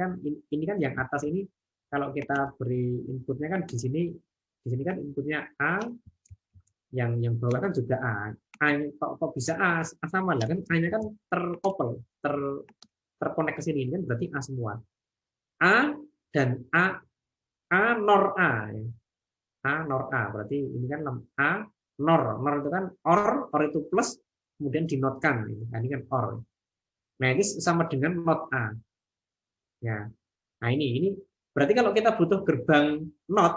kan yang atas ini kalau kita beri inputnya kan di sini kan inputnya A, yang bawah kan juga A. Kok bisa A sama lah kan A-nya kan terkopel, terkonek ke sini kan berarti A semua. A dan A NOR A. A NOR A berarti ini kan A NOR itu kan OR itu plus kemudian dinotkan. Nah, ini kan OR. Nah, ini sama dengan NOT A. Ya. Nah, ini berarti kalau kita butuh gerbang NOT,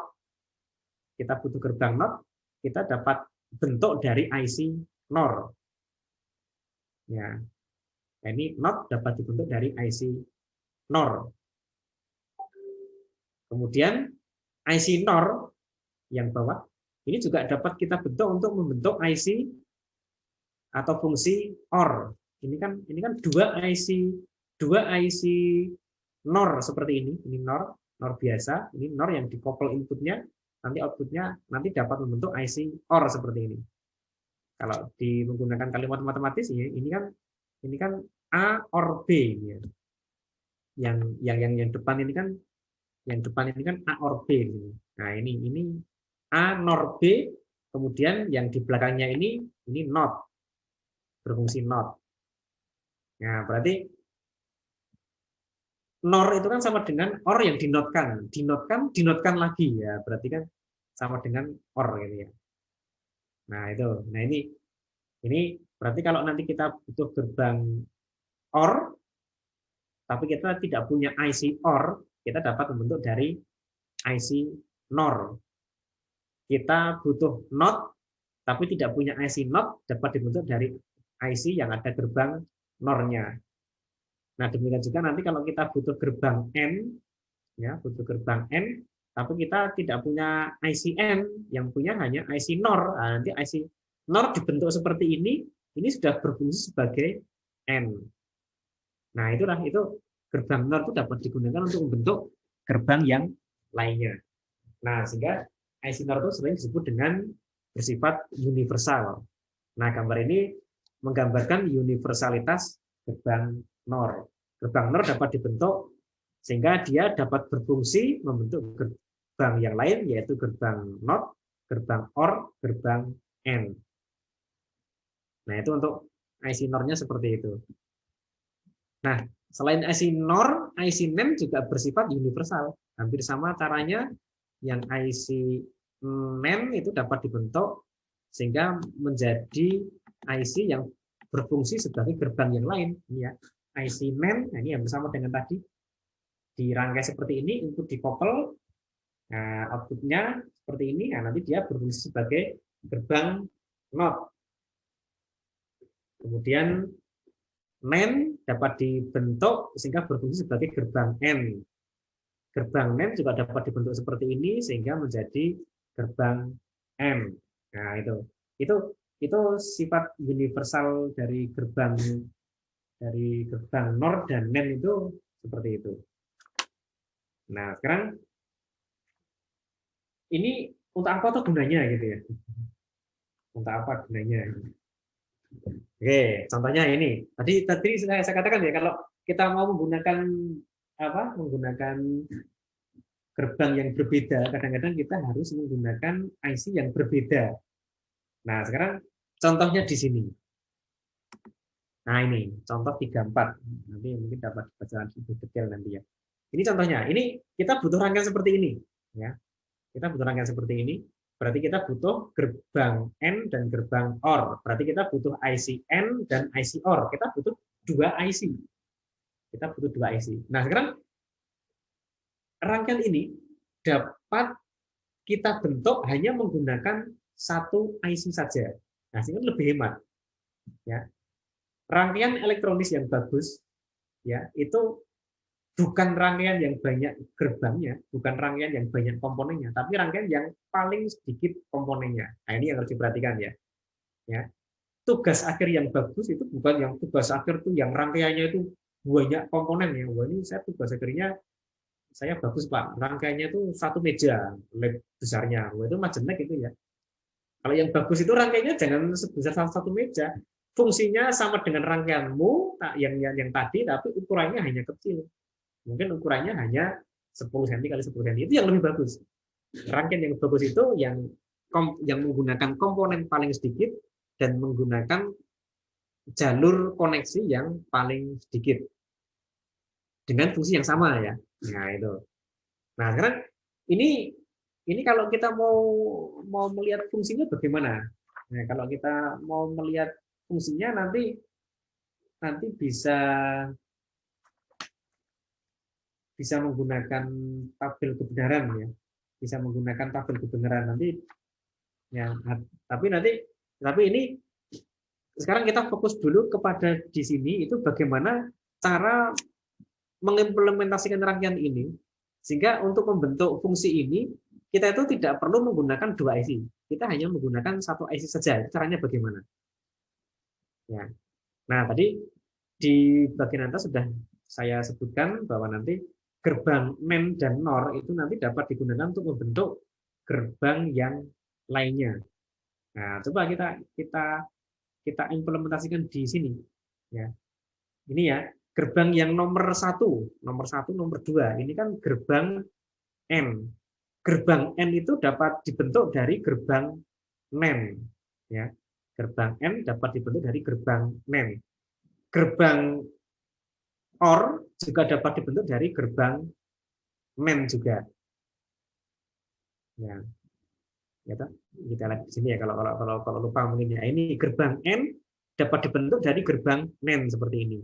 kita dapat bentuk dari IC NOR. Ya. Nah, ini NOT dapat dibentuk dari IC NOR. Kemudian IC NOR yang bawah ini juga dapat kita bentuk untuk membentuk IC atau fungsi OR. Ini kan dua IC NOR seperti ini. Ini NOR biasa, ini NOR yang dikoppel inputnya, nanti outputnya nanti dapat membentuk IC OR seperti ini. Kalau menggunakan kalimat matematis ya, ini kan A OR B ya. Yang depan ini kan A OR B. Nah, ini A NOR B, kemudian yang di belakangnya ini NOT. Berfungsi NOT. Nah, berarti NOR itu kan sama dengan OR yang dinotkan. Dinotkan lagi ya, berarti kan sama dengan OR gitu ya. Nah, itu. Nah, ini berarti kalau nanti kita butuh gerbang OR tapi kita tidak punya IC OR, kita dapat membentuk dari IC NOR. Kita butuh NOT tapi tidak punya IC NOT, dapat dibentuk dari IC yang ada gerbang NOR-nya. Nah, demikian juga nanti kalau kita butuh gerbang N, ya, butuh gerbang N, tapi kita tidak punya IC N, yang punya hanya IC NOR. Nah, nanti IC NOR dibentuk seperti ini sudah berfungsi sebagai N. Nah, itu gerbang NOR itu dapat digunakan untuk membentuk gerbang yang lainnya. Nah, sehingga IC NOR itu sering disebut dengan bersifat universal. Nah, gambar ini menggambarkan universalitas gerbang NOR. Gerbang NOR dapat dibentuk sehingga dia dapat berfungsi membentuk gerbang yang lain, yaitu gerbang NOT, gerbang OR, gerbang N. Nah, itu untuk IC NOR-nya seperti itu. Nah, selain IC NOR, IC NAND juga bersifat universal. Hampir sama caranya, yang IC NAND itu dapat dibentuk sehingga menjadi IC yang berfungsi sebagai gerbang yang lain. Ini ya, IC NAND, nah ini yang bersama dengan tadi, dirangkai seperti ini, input dikopel, nah, outputnya seperti ini, nah, nanti dia berfungsi sebagai gerbang NOT. Kemudian NAND dapat dibentuk sehingga berfungsi sebagai gerbang N. Gerbang NAND juga dapat dibentuk seperti ini sehingga menjadi gerbang M. Nah, itu sifat universal dari gerbang NOR dan NAND itu seperti itu. Nah, sekarang ini untuk apa tuh gunanya gitu ya? Untuk apa gunanya? Oke, contohnya ini. Tadi saya katakan ya, kalau kita mau menggunakan gerbang yang berbeda, kadang-kadang kita harus menggunakan IC yang berbeda. Nah, sekarang contohnya di sini. Nah, ini contoh 34. Nanti mungkin dapat baca lebih detail nanti ya. Ini contohnya. Ini kita butuh rangkaian seperti ini, ya. Kita butuh rangkaian seperti ini. Berarti kita butuh gerbang N dan gerbang OR. Berarti kita butuh IC N dan IC OR. Kita butuh dua IC. Kita butuh dua IC. Nah, sekarang rangkaian ini dapat kita bentuk hanya menggunakan satu IC saja. Nah, sehingga lebih hemat. Ya. Rangkaian elektronis yang bagus, ya, itu bukan rangkaian yang banyak gerbangnya, bukan rangkaian yang banyak komponennya, tapi rangkaian yang paling sedikit komponennya. Nah, ini yang harus diperhatikan ya. Ya. Tugas akhir yang bagus itu bukan yang tugas akhir tuh yang rangkaiannya itu banyak komponen ya. Wah, ini saya tugas akhirnya saya bagus Pak, rangkaiannya itu satu meja besarnya. Wah, itu mah jelek itu ya. Kalau yang bagus itu rangkaiannya jangan sebesar satu meja. Fungsinya sama dengan rangkaianmu yang tadi, tapi ukurannya hanya kecil. Mungkin ukurannya hanya 10 cm kali 10 cm. Itu yang lebih bagus. Rangkaian yang bagus itu yang menggunakan komponen paling sedikit dan menggunakan jalur koneksi yang paling sedikit dengan fungsi yang sama ya. Nah, itu. Nah, sekarang ini kalau kita mau melihat fungsinya bagaimana? Nah, kalau kita mau melihat fungsinya nanti bisa menggunakan tabel kebenaran ya. Bisa menggunakan tabel kebenaran nanti ya, tapi ini sekarang kita fokus dulu kepada di sini itu bagaimana cara mengimplementasikan rangkaian ini sehingga untuk membentuk fungsi ini kita itu tidak perlu menggunakan dua IC. Kita hanya menggunakan satu IC saja. Caranya bagaimana? Ya. Nah, tadi di bagian atas sudah saya sebutkan bahwa nanti gerbang NAND dan NOR itu nanti dapat digunakan untuk membentuk gerbang yang lainnya. Nah, coba kita implementasikan di sini. Ya. Ini ya, gerbang yang nomor satu, nomor 2. Ini kan gerbang N. Gerbang N itu dapat dibentuk dari gerbang NAND. Ya. Gerbang N dapat dibentuk dari gerbang NAND. Gerbang OR juga dapat dibentuk dari gerbang NAND juga. Ya, ya toh? Kita lihat di sini ya, kalau lupa mungkin ya. Ini gerbang N dapat dibentuk dari gerbang NAND seperti ini.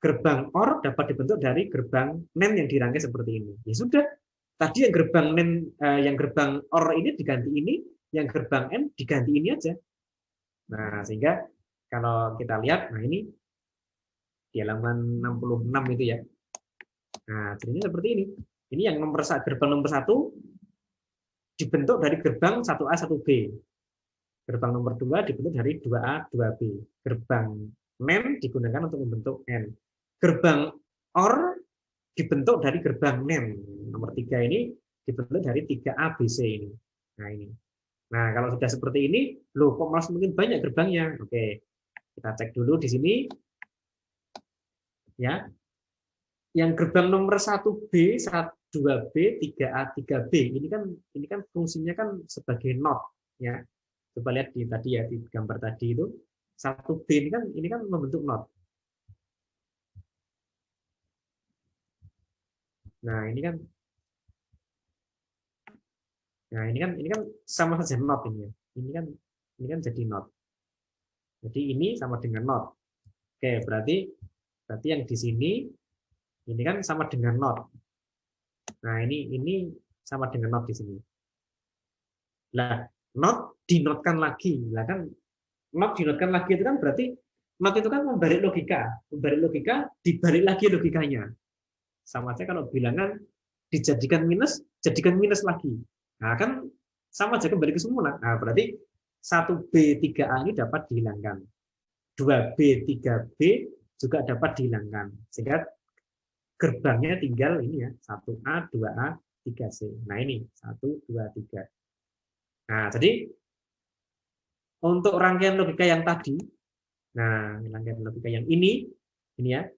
Gerbang OR dapat dibentuk dari gerbang NAND yang dirangkai seperti ini. Ya sudah, tadi yang gerbang NAND, yang gerbang OR ini diganti ini, yang gerbang N diganti ini aja. Nah, sehingga kalau kita lihat, nah ini di halaman 66 itu ya. Nah, jadinya seperti ini. Ini yang gerbang nomor 1 dibentuk dari gerbang 1A, 1B. Gerbang nomor 2 dibentuk dari 2A, 2B. Gerbang NAND digunakan untuk membentuk N. Gerbang OR dibentuk dari gerbang NAND. Nomor 3 ini dibentuk dari 3A, BC ini. Nah, ini. Nah, kalau sudah seperti ini, loh kok malah mungkin banyak gerbangnya. Oke, kita cek dulu di sini. Ya, yang gerbang nomor 1B, 2B, 3A, 3B ini kan fungsinya kan sebagai NOT ya. Coba lihat di tadi ya, di gambar tadi itu 1B ini kan membentuk NOT. Nah, ini kan sama saja NOT ini ya. Ini kan jadi NOT. Jadi ini sama dengan NOT. Oke, berarti yang di sini ini kan sama dengan NOT. Nah, ini sama dengan NOT di sini. Nah, NOT dinotkan lagi. Nah, kan NOT dinotkan lagi itu kan berarti NOT itu kan membalik logika, dibalik lagi logikanya. Sama aja kalau bilangan dijadikan minus, jadikan minus lagi. Nah, kan sama aja kembali ke semula. Nah, berarti 1B, 3A ini dapat dihilangkan. 2B, 3B juga dapat dihilangkan. Sehingga gerbangnya tinggal ini ya, 1A, 2A, 3C. Nah, ini 1, 2, 3. Nah, jadi untuk rangkaian logika yang tadi, nah, rangkaian logika yang ini ya,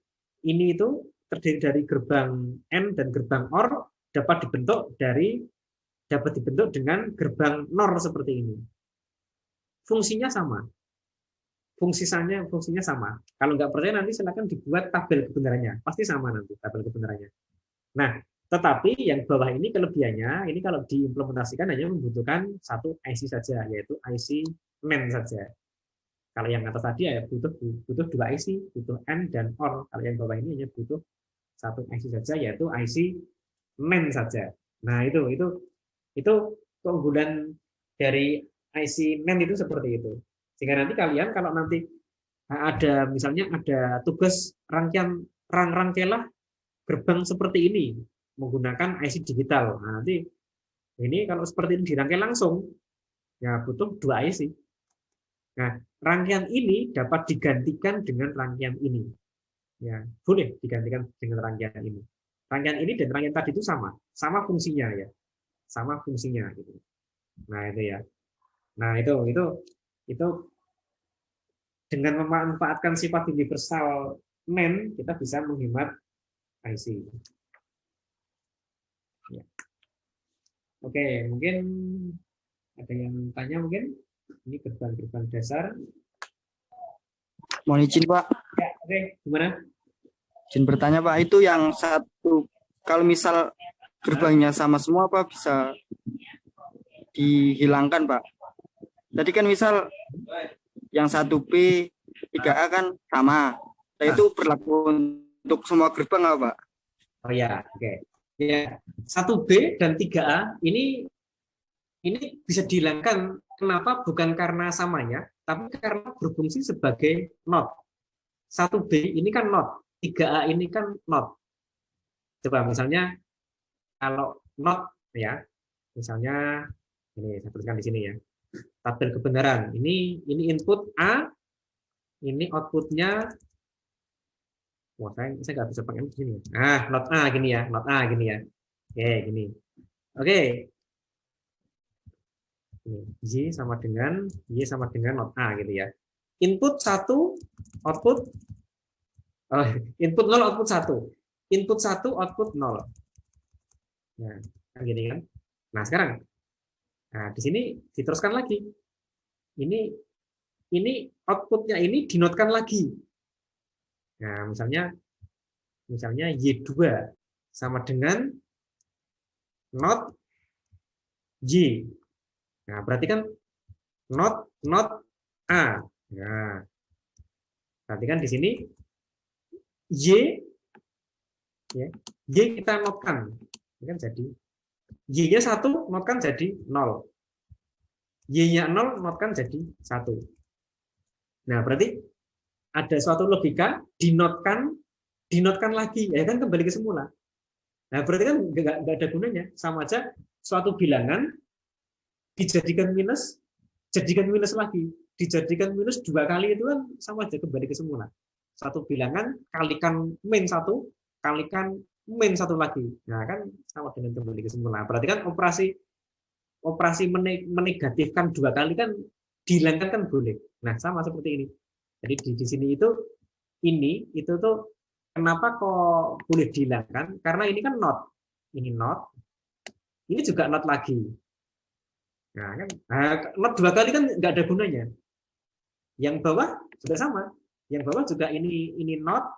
ini itu terdiri dari gerbang N dan gerbang OR dapat dibentuk dengan gerbang NOR seperti ini. Fungsinya sama. Fungsinya sama. Kalau nggak percaya nanti silakan dibuat tabel kebenarannya. Pasti sama nanti tabel kebenarannya. Nah, tetapi yang bawah ini kelebihannya, ini kalau diimplementasikan hanya membutuhkan satu IC saja, yaitu IC NAND saja. Kalau yang atas tadi ya butuh 2 IC, butuh N dan OR. Kalau yang bawah ini hanya butuh satu IC saja, yaitu IC NAND saja. Nah, itu keunggulan dari IC NAND itu seperti itu. Sehingga nanti kalian kalau nanti ada misalnya ada tugas rangkailah gerbang seperti ini menggunakan IC digital. Nah, nanti ini kalau seperti ini dirangkai langsung ya butuh 2 IC. Nah, rangkaian ini dapat digantikan dengan rangkaian ini. Ya, boleh digantikan dengan rangkaian ini. Rangkaian ini dan rangkaian tadi itu sama fungsinya ya. Sama fungsinya gitu. Nah, itu ya. Nah, itu dengan memanfaatkan sifat universal NAND kita bisa menghemat IC. Ya. Oke, mungkin ada yang tanya mungkin? Ini gerbang-gerbang dasar. Mohon izin, Pak. Ya, oke, gimana? Izin bertanya, Pak, itu yang satu, kalau misal gerbangnya sama semua, Pak, bisa dihilangkan, Pak. Tadi kan misal yang 1B, 3A kan sama. Nah, itu berlaku untuk semua gerbang nggak, Pak? Oh ya, oke. Ya, 1B dan 3A ini bisa dihilangkan. Kenapa? Bukan karena samanya, tapi karena berfungsi sebagai NOT. 1B ini kan NOT, 3A ini kan NOT. Coba misalnya kalau NOT ya, misalnya ini saya tuliskan di sini ya. Tabel kebenaran. Ini input A, ini outputnya. Wah, saya nggak bisa pakai di sini. Ah, not A gini ya, not A gini ya. Oke, gini. Oke. Y sama dengan not A gitu ya. Input 1, output input 0, output 1. Input 1, output 0. Nah, kan gini kan. Nah, sekarang di sini diteruskan lagi. Ini outputnya ini dinotkan lagi. Nah, misalnya Misalnya Y2 sama dengan not Y. Nah, berarti kan not A. Nah, berarti kan di sini Y, ya, Y kita notkan, kan jadi Y-nya 1, notkan jadi 0. Y-nya 0, notkan jadi 1. Nah, berarti ada suatu logika, dinotkan lagi, ya kan kembali ke semula. Nah, berarti kan nggak ada gunanya. Sama aja suatu bilangan dijadikan minus, jadikan minus lagi. Dijadikan minus 2 kali itu kan sama aja kembali ke semula. Satu bilangan kalikan min 1, kalikan min 1 lagi. Nah, kan sama dengan kembali ke semula. Berarti kan operasi menegatifkan 2 kali kan dihilangkan kan boleh. Nah, sama seperti ini. Jadi di sini itu tuh kenapa kok boleh dihilangkan? Karena ini kan not. Ini not. Ini juga not lagi. Nah, kan not 2 kali kan nggak ada gunanya. Yang bawah juga sama. Yang bawah juga ini not.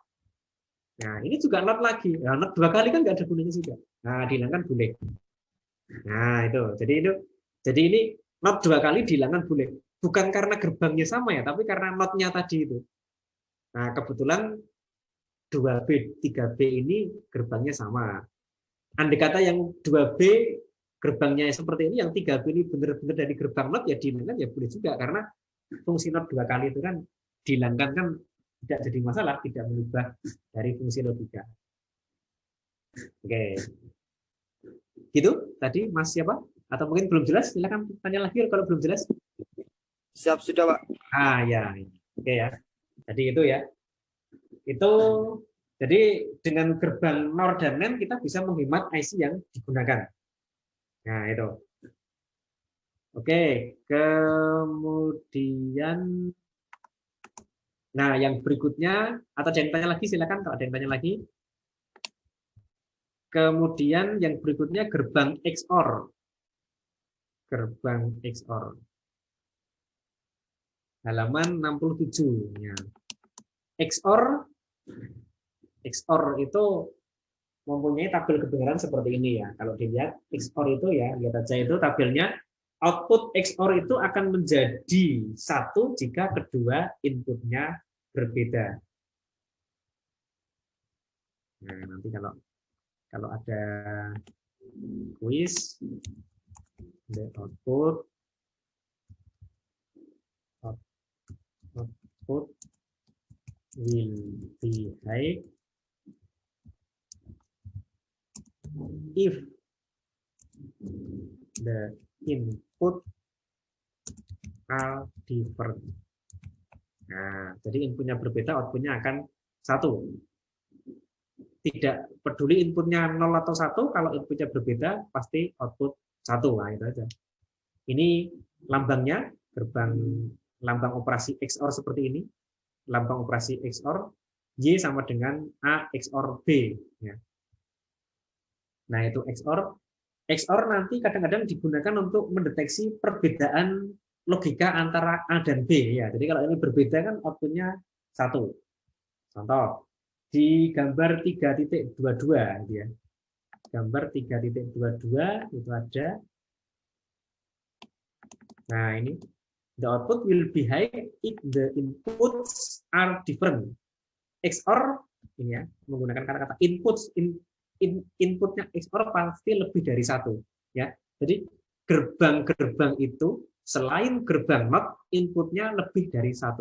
Nah, ini juga not lagi. Nah, not 2 kali kan nggak ada gunanya juga. Nah, dihilangkan boleh. Nah, itu. Jadi ini not 2 kali dihilangkan boleh. Bukan karena gerbangnya sama ya, tapi karena notnya tadi itu. Nah, kebetulan 2B, 3B ini gerbangnya sama. Andai kata yang 2B gerbangnya seperti ini, yang 3B ini benar-benar dari gerbang not, ya dihilangkan ya boleh juga. Karena fungsi not 2 kali itu kan dihilangkan kan tidak jadi masalah, tidak mengubah dari fungsi logika. Oke. Gitu tadi Mas siapa? Atau mungkin belum jelas? Silakan tanya lagi kalau belum jelas. Siap, sudah Pak. Ya. Oke ya. Jadi itu ya. Itu jadi dengan gerbang NOR dan NAND kita bisa menghemat IC yang digunakan. Nah, itu. Oke, kemudian nah, yang berikutnya atau ada yang tanya lagi silakan kalau ada yang tanya lagi. Kemudian yang berikutnya gerbang XOR. Gerbang XOR. Halaman 67. Ya. XOR itu mempunyai tabel kebenaran seperti ini ya. Kalau dilihat XOR itu ya, lihat aja itu tabelnya. Output XOR itu akan menjadi 1 jika kedua inputnya berbeda. Nah, nanti kalau ada kuis, the output will be high if the input are different. Nah, jadi inputnya berbeda, outputnya akan 1. Tidak peduli inputnya 0 atau 1, kalau inputnya berbeda, pasti output 1. Nah, itu aja. Ini lambangnya, lambang operasi XOR seperti ini. Lambang operasi XOR, Y sama dengan A XOR B. Ya. Nah, itu XOR. XOR nanti kadang-kadang digunakan untuk mendeteksi perbedaan logika antara A dan B. Ya. Jadi kalau ini berbeda kan outputnya 1. Contoh, di gambar 3.22. Ya. Gambar 3.22 itu ada. Nah, ini. The output will be high if the inputs are different. XOR ini ya, menggunakan kata-kata inputs, inputnya XOR pasti lebih dari 1 ya. Jadi gerbang-gerbang itu selain gerbang NOT inputnya lebih dari 1.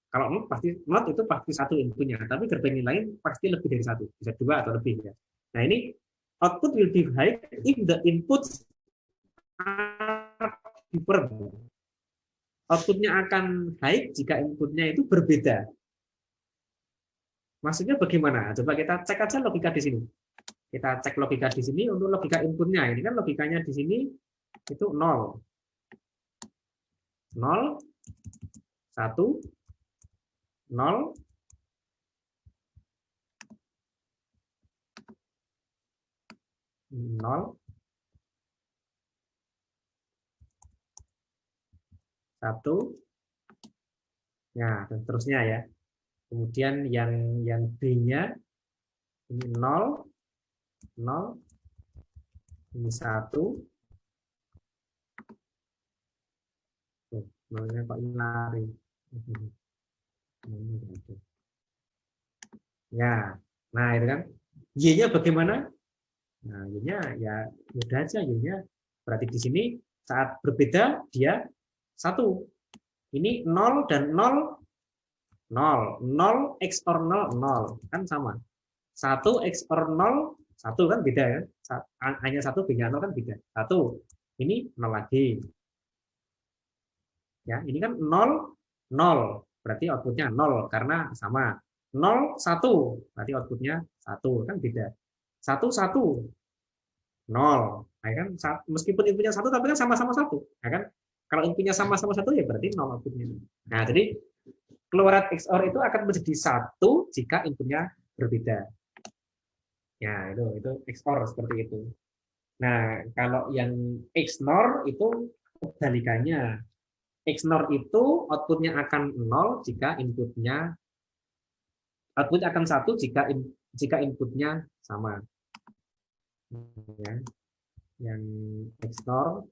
Kalau NOT itu pasti 1 inputnya, tapi gerbang yang lain pasti lebih dari 1, bisa 2 atau lebih ya. Nah, ini output will be high if the inputs are different. Outputnya akan high jika inputnya itu berbeda. Maksudnya bagaimana? Coba kita cek aja logika di sini. Kita cek logika di sini untuk logika inputnya. Ini kan logikanya di sini itu 0. 0, 1, 0, 0, 1, ya, dan seterusnya ya. Kemudian yang B-nya Ini 0, 0, ini 1. Tuh, nolnya kok ini lari. Ya, nah itu kan. Y-nya bagaimana? Nah, Y-nya ya mudah aja. Y-nya berarti di sini saat berbeda dia 1. Ini 0 dan 0, 0. 0 XOR 0, 0. Kan sama. 1 XOR 0, 1 kan beda ya. Hanya 1 B-nya 0 kan beda. 1. Ini 0 lagi. Ya, ini kan 0, 0. Berarti outputnya 0 karena sama. 0, 1. Berarti outputnya 1. Kan beda. 1, 1. 0. Nah, kan meskipun inputnya 1 tapi kan sama-sama 1. Nah, kan kalau inputnya sama-sama 1 ya berarti 0 outputnya. Nah, jadi keluaran XOR itu akan menjadi 1 jika inputnya berbeda. Ya, itu XOR seperti itu. Nah, kalau yang XNOR itu kebalikannya. XNOR itu outputnya akan 0 jika outputnya akan 1 jika inputnya sama. Ya, yang XNOR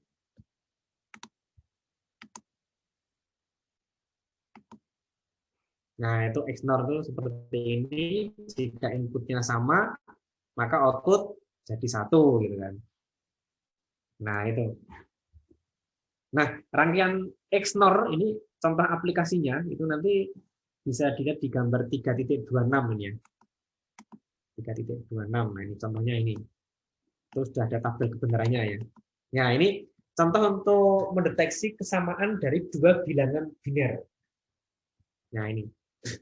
nah itu XNOR itu seperti ini, jika inputnya sama maka output jadi 1 gitu kan. Nah itu. Nah rangkaian XNOR ini contoh aplikasinya itu nanti bisa dilihat di gambar 3.26 ini ya. 3.26. Nah ini contohnya ini. Terus sudah ada tabel kebenarannya ya. Nah ini contoh untuk mendeteksi kesamaan dari dua bilangan biner. Nah ini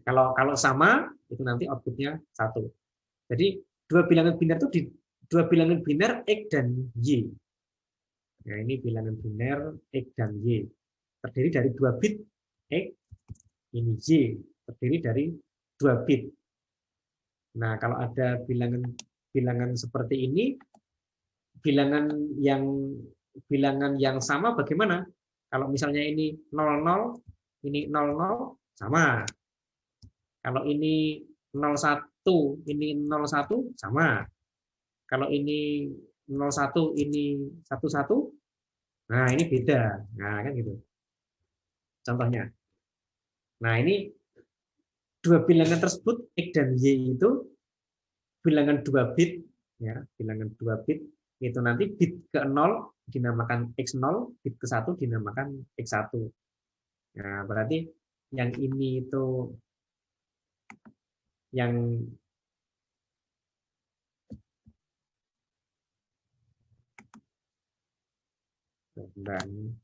kalau sama itu nanti outputnya 1. Jadi dua bilangan biner itu dua bilangan biner X dan Y. Nah ini bilangan biner X dan Y. Terdiri dari 2 bit X, ini Y. Terdiri dari 2 bit. Nah kalau ada bilangan seperti ini, bilangan yang sama bagaimana? Kalau misalnya ini 00, ini 00, sama. Kalau ini 01, ini 01, sama. Kalau ini 01, ini 11, nah ini beda. Nah, kan gitu. Contohnya. Nah, ini dua bilangan tersebut X dan Y itu bilangan 2 bit ya, bilangan 2 bit itu nanti bit ke-0 dinamakan X0, bit ke-1 dinamakan X1. Nah, berarti yang ini itu yang dan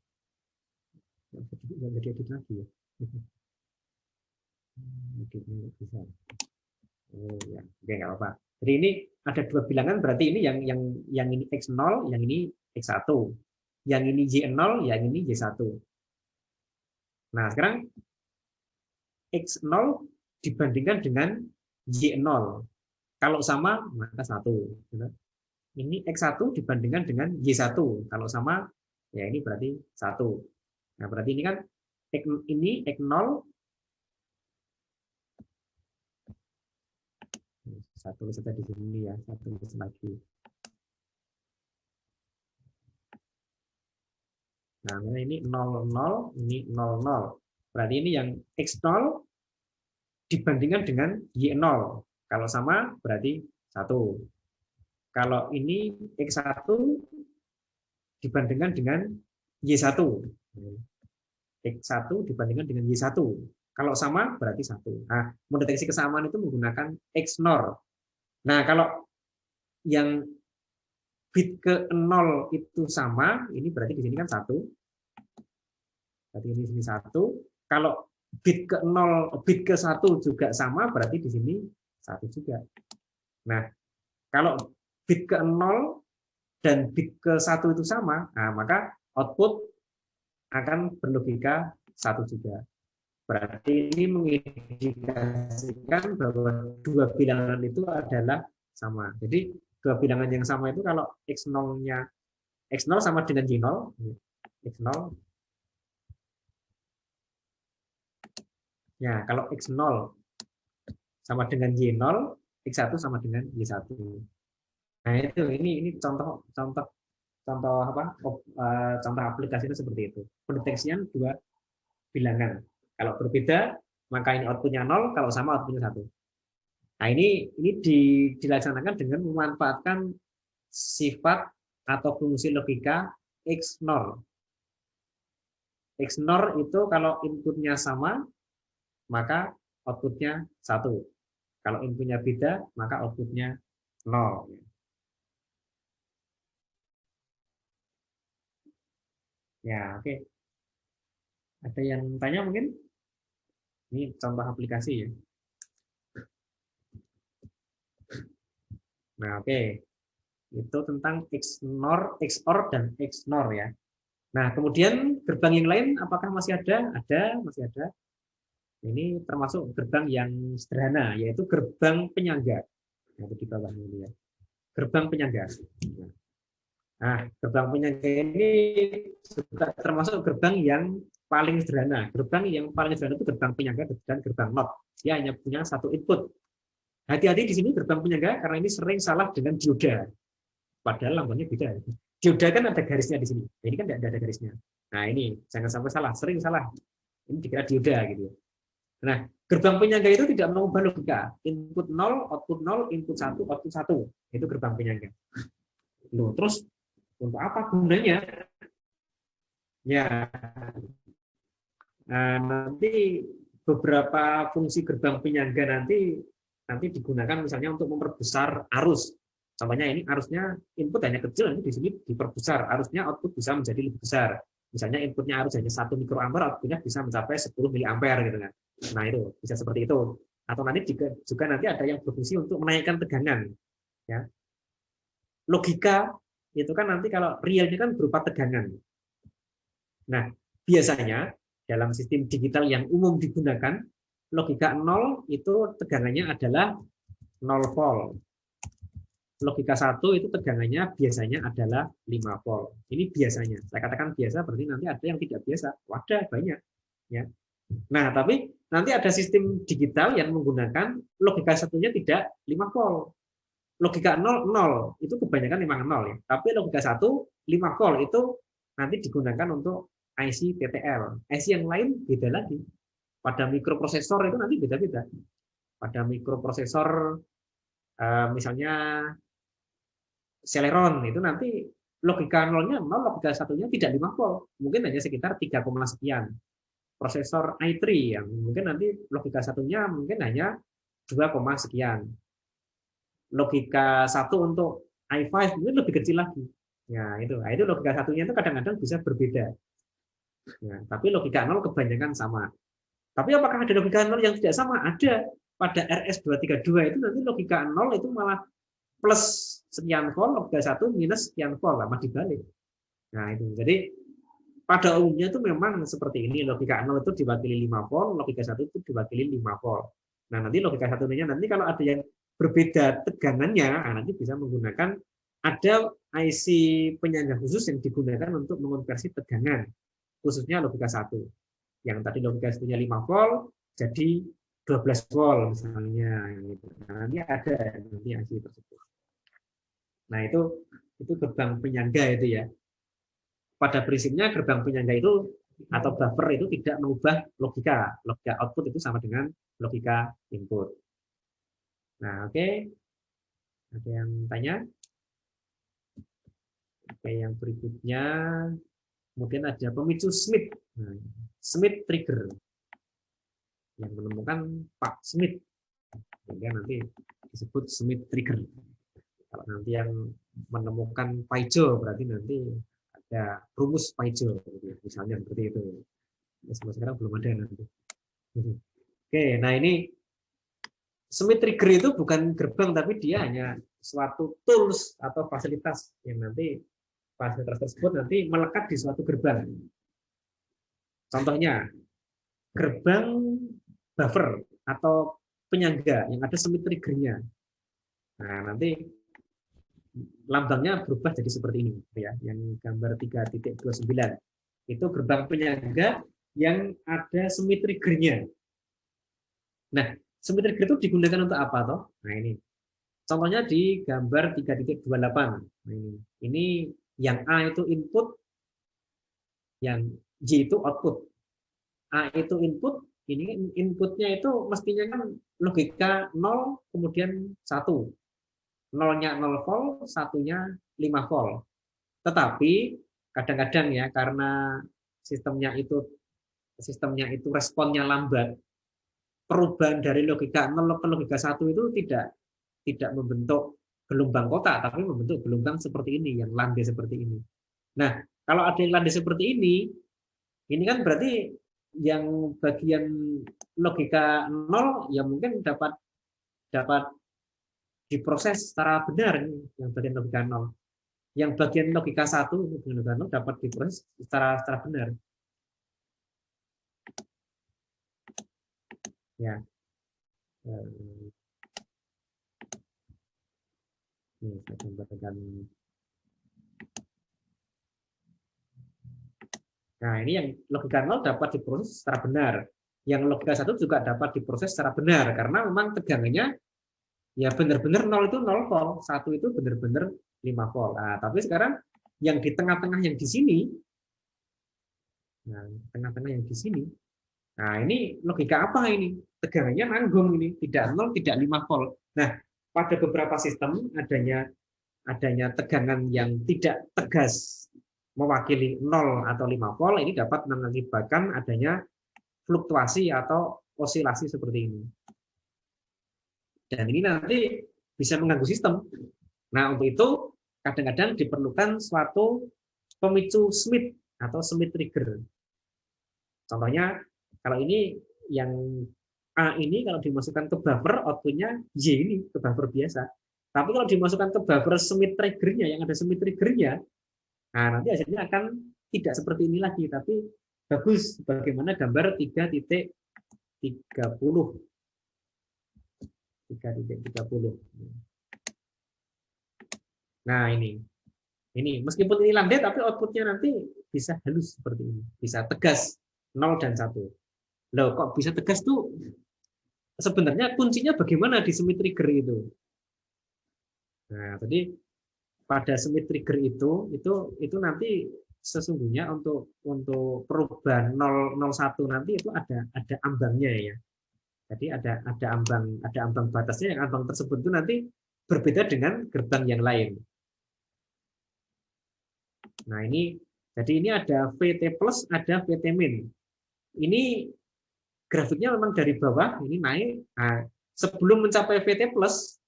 jadi edit lagi ya. Editnya bisa. Oh ya, oke nggak apa-apa. Jadi ini ada dua bilangan berarti ini yang ini X0, yang ini X1. Yang ini Y0, yang ini Y1. Nah, sekarang X0 dibandingkan dengan Y0. Kalau sama maka 1. Ini X1 dibandingkan dengan Y1. Kalau sama ya ini berarti 1. Nah, berarti ini kan ini X0 satu saja di sini ya, satu lagi. Nah, ini 00, ini 00. Berarti ini yang X0 dibandingkan dengan Y0. Kalau sama berarti 1. Kalau ini X1 dibandingkan dengan Y1. X1 dibandingkan dengan Y1. Kalau sama berarti 1. Nah, mendeteksi kesamaan itu menggunakan XNOR. Nah, kalau yang bit ke 0 itu sama, ini berarti di sini kan 1. Berarti ini sini 1. Kalau bit ke 0, bit ke 1 juga sama, berarti di sini 1 juga. Nah, kalau bit ke 0 dan bit ke 1 itu sama, nah, maka output akan berlogika 1 juga. Berarti ini mengindikasikan bahwa dua bilangan itu adalah sama. Jadi dua bilangan yang sama itu kalau X0-nya X0 sama dengan Y0, X0. Ya, kalau X0 sama dengan Y0, X1 sama dengan Y1. Nah, itu ini contoh contoh contoh apa? Contoh aplikasinya seperti itu. Pendeteksian dua bilangan. Kalau berbeda, maka ini outputnya 0, kalau sama outputnya 1. Nah, ini dilaksanakan dengan memanfaatkan sifat atau fungsi logika XNOR. XNOR itu kalau inputnya sama, maka outputnya 1. Kalau inputnya beda, maka outputnya 0. Ya, oke. Ada yang tanya mungkin? Ini contoh aplikasi ya. Nah, oke. Itu tentang XNOR, XOR, dan XNOR ya. Nah, kemudian gerbang yang lain apakah masih ada? Ada, masih ada. Ini termasuk gerbang yang sederhana, yaitu gerbang penyangga. Nah, itu di bawah ini ya. Gerbang penyangga. Nah, gerbang penyangga ini juga termasuk gerbang yang paling sederhana. Gerbang yang paling sederhana itu gerbang penyangga dan gerbang NOT. Dia hanya punya satu input. Hati-hati di sini gerbang penyangga karena ini sering salah dengan dioda. Padahal lambangnya beda. Dioda kan ada garisnya di sini. Ini kan tidak ada garisnya. Nah, ini jangan sampai salah, sering salah. Ini dikira dioda gitu. Nah, gerbang penyangga itu tidak mengubah logika. Input 0, output 0, input 1, output 1. Itu gerbang penyangga. Loh, terus untuk apa gunanya? Ya, nah, nanti beberapa fungsi gerbang penyangga nanti digunakan misalnya untuk memperbesar arus. Contohnya ini arusnya input hanya kecil, nanti di sini diperbesar. Arusnya output bisa menjadi lebih besar. Misalnya inputnya arus hanya 1 mikroampere, outputnya bisa mencapai 10 miliampere gitu kan. Nah, itu bisa seperti itu. Atau nanti juga nanti ada yang berfungsi untuk menaikkan tegangan. Ya. Logika itu kan nanti kalau realnya kan berupa tegangan. Nah, biasanya dalam sistem digital yang umum digunakan, logika 0 itu tegangannya adalah 0 volt. Logika 1 itu tegangannya biasanya adalah 5 volt. Ini biasanya. Saya katakan biasa berarti nanti ada yang tidak biasa. Wadah banyak. Ya. Nah, tapi nanti ada sistem digital yang menggunakan logika satunya tidak 5 volt. Logika 0, 0. Itu kebanyakan memang 0 ya. Tapi logika 1, 5 volt itu nanti digunakan untuk IC TTL. IC yang lain beda lagi. Pada mikroprosesor itu nanti beda-beda. Pada mikroprosesor misalnya Celeron itu nanti logika 0-nya 0, logika 1-nya tidak 5 volt. Mungkin hanya sekitar 3, sekian. Prosesor i3 yang mungkin nanti logika 1-nya mungkin hanya 2, sekian. Logika 1 untuk i5 mungkin lebih kecil lagi. Ya, itu. Nah, itu logika 1-nya itu kadang-kadang bisa berbeda. Ya, tapi logika 0 kebanyakan sama. Tapi apakah ada logika 0 yang tidak sama? Ada. Pada RS232 itu nanti logika 0 itu malah plus sekian volt, logika 1 minus sekian volt, lama dibalik. Nah, itu. Jadi pada umumnya itu memang seperti ini, logika 0 itu diwakili 5 volt, logika 1 itu diwakili 5 volt. Nah, nanti logika 1-nya nanti kalau ada yang berbeda tegangannya, nanti bisa menggunakan ada IC penyangga khusus yang digunakan untuk mengonversi tegangan, khususnya logika 1. Yang tadi logika 1-nya 5 volt, jadi 12 volt misalnya. Nah, nanti ada nanti IC tersebut. Nah, itu gerbang penyangga itu ya. Pada prinsipnya gerbang penyangga itu atau buffer itu tidak mengubah logika. Logika output itu sama dengan logika input. Nah, oke. Ada yang tanya? Oke, yang berikutnya mungkin ada pemicu Smith. Nah, Smith trigger. Yang menemukan Pak Smith. Sehingga nanti disebut Smith trigger. Kalau nanti yang menemukan Paijo berarti nanti ada rumus Paijo, misalnya seperti itu. Sampai sekarang belum ada nanti. Oke, nah ini Smith trigger itu bukan gerbang, tapi dia hanya suatu tools atau fasilitas yang nanti fasilitas tersebut nanti melekat di suatu gerbang. Contohnya gerbang buffer atau penyangga yang ada Smith trigger-nya. Nah, nanti lambangnya berubah jadi seperti ini ya, yang gambar 3.29 itu gerbang penyangga yang ada Smith trigger-nya. Nah, Smith trigger itu digunakan untuk apa toh? Nah, ini Contohnya di gambar 3.28. Ini yang A itu input, yang Y itu output. A itu input, ini inputnya itu mestinya kan logika 0 kemudian 1. 0-nya 0 volt, 1-nya 5 volt. Tetapi kadang-kadang ya karena sistemnya itu responnya lambat, perubahan dari logika 0 ke logika 1 itu tidak membentuk gelombang kotak, tapi membentuk gelombang seperti ini, yang landai seperti ini. Nah, kalau ada yang landai seperti ini kan berarti yang bagian logika 0 ya mungkin dapat diproses secara benar, yang bagian logika 0. Yang bagian logika 1 dapat diproses secara benar. Ya. Ini saya gambarkan. Nah, ini yang logika 0 dapat diproses secara benar. Yang logika 1 juga dapat diproses secara benar karena memang tegangannya ya benar-benar 0 itu 0 volt, 1 itu benar-benar 5 volt. Nah, tapi sekarang yang di tengah-tengah yang di sini, nah, tengah-tengah yang di sini, nah ini logika apa ini? Tegangannya nanggung ini, tidak 0, tidak 5 volt. Nah, pada beberapa sistem adanya tegangan yang tidak tegas mewakili 0 atau 5 volt, ini dapat mengakibatkan adanya fluktuasi atau osilasi seperti ini. Dan ini nanti bisa mengganggu sistem. Nah, untuk itu kadang-kadang diperlukan suatu pemicu Smith atau Smith trigger. Contohnya, kalau ini yang A ini kalau dimasukkan ke buffer, outputnya Y ini ke buffer biasa. Tapi kalau dimasukkan ke buffer Smith triggernya, yang ada Smith triggernya, nah nanti hasilnya akan tidak seperti ini lagi, tapi bagus bagaimana gambar 3.30. 3.30. Nah, ini meskipun ini landai tapi outputnya nanti bisa halus seperti ini, bisa tegas 0 dan 1. Loh, kok bisa tegas tuh? Sebenarnya kuncinya bagaimana di Smith trigger itu? Nah, tadi pada Smith trigger itu nanti sesungguhnya untuk perubahan 001 nanti itu ada ambangnya ya. Jadi ada ambang batasnya, yang ambang tersebut itu nanti berbeda dengan gerbang yang lain. Nah, jadi ini ada VT plus, ada VT min. Ini grafiknya memang dari bawah, ini naik. Nah, sebelum mencapai VT plus,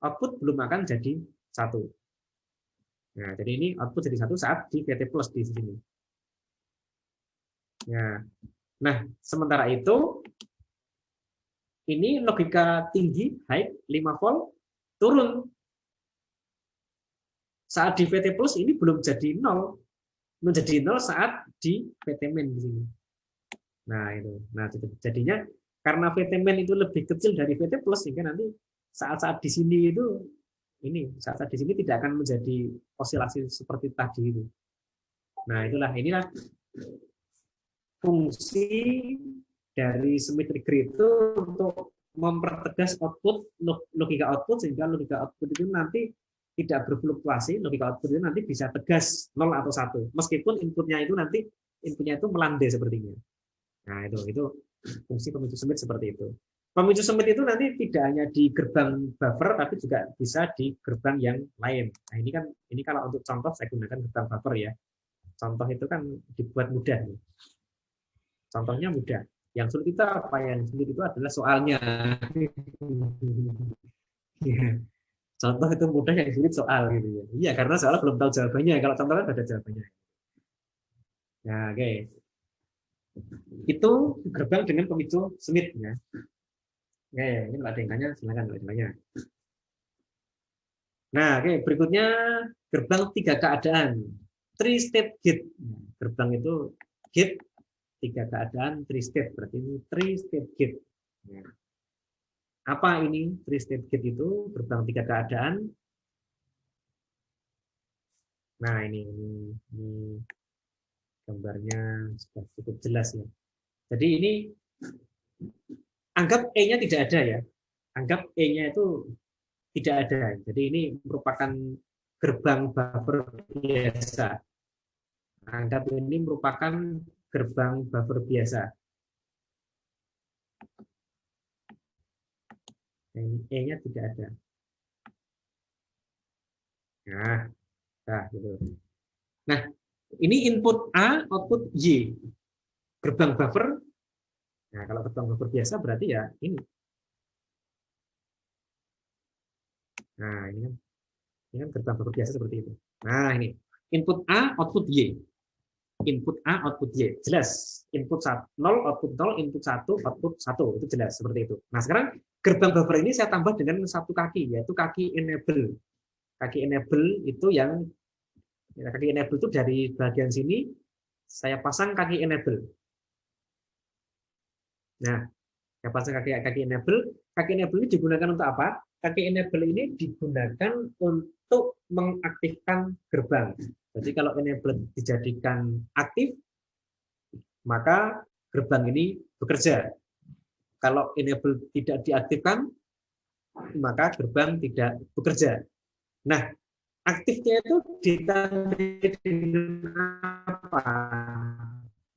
output belum akan jadi 1. Nah, jadi ini output jadi 1 saat di VT plus di sini. Nah, sementara itu, ini logika tinggi, high, 5 volt, turun. Saat di VT plus ini belum jadi 0. Menjadi 0 saat di VT min di sini. Nah, itu. Nah, jadinya karena VT min itu lebih kecil dari VT plus, sehingga nanti saat-saat di sini itu saat-saat di sini tidak akan menjadi osilasi seperti tadi itu. Nah, inilah fungsi dari Smith trigger itu untuk mempertegas logika output, sehingga logika output itu nanti tidak berfluktuasi, logika output itu nanti bisa tegas 0 atau 1, meskipun inputnya itu melandai sepertinya. Nah, itu fungsi pemicu Smith seperti itu. Pemicu Smith itu nanti tidak hanya di gerbang buffer, tapi juga bisa di gerbang yang lain. Nah, ini kalau untuk contoh saya gunakan gerbang buffer ya. Contoh itu kan dibuat mudah. Contohnya mudah. Yang sulit itu apa? Yang sulit itu adalah soalnya. Contoh itu mudah, yang sulit soal gitu ya. Iya, karena soalnya belum tahu jawabannya. Kalau contoh kan ada jawabannya. Nah, oke. Itu gerbang dengan pemicu Smith ya. Oke, ini kalau ada yang tanya silakan tanya. Nah, oke, berikutnya gerbang 3 keadaan. 3 state gate. Gerbang itu gate 3 keadaan, 3 state, berarti ini 3 state gate. Apa ini 3 state gate itu? Gerbang 3 keadaan. Nah, ini gambarnya sudah cukup jelas ya. Jadi ini anggap E-nya tidak ada ya. Anggap E-nya itu tidak ada. Jadi ini merupakan gerbang buffer biasa. Anggap ini merupakan gerbang buffer biasa. Ini E-nya tidak ada. Nah, gitu. Nah, ini input A, output Y. Gerbang buffer. Nah, kalau gerbang buffer biasa berarti ya ini. Nah, ini kan gerbang buffer biasa seperti itu. Nah, ini input A, output Y. Input A, output Y. Jelas. Input 0, output 0, input 1, output 1. Itu jelas seperti itu. Nah, sekarang gerbang buffer ini saya tambah dengan satu kaki, yaitu kaki enable. Kaki enable itu yang kaki enable itu dari bagian sini saya pasang kaki enable. Nah, saya pasang kaki enable. Kaki enable ini digunakan untuk apa? Kaki enable ini digunakan untuk mengaktifkan gerbang. Jadi kalau enable dijadikan aktif, maka gerbang ini bekerja. Kalau enable tidak diaktifkan, maka gerbang tidak bekerja. Nah, aktifnya itu ditandai dengan apa?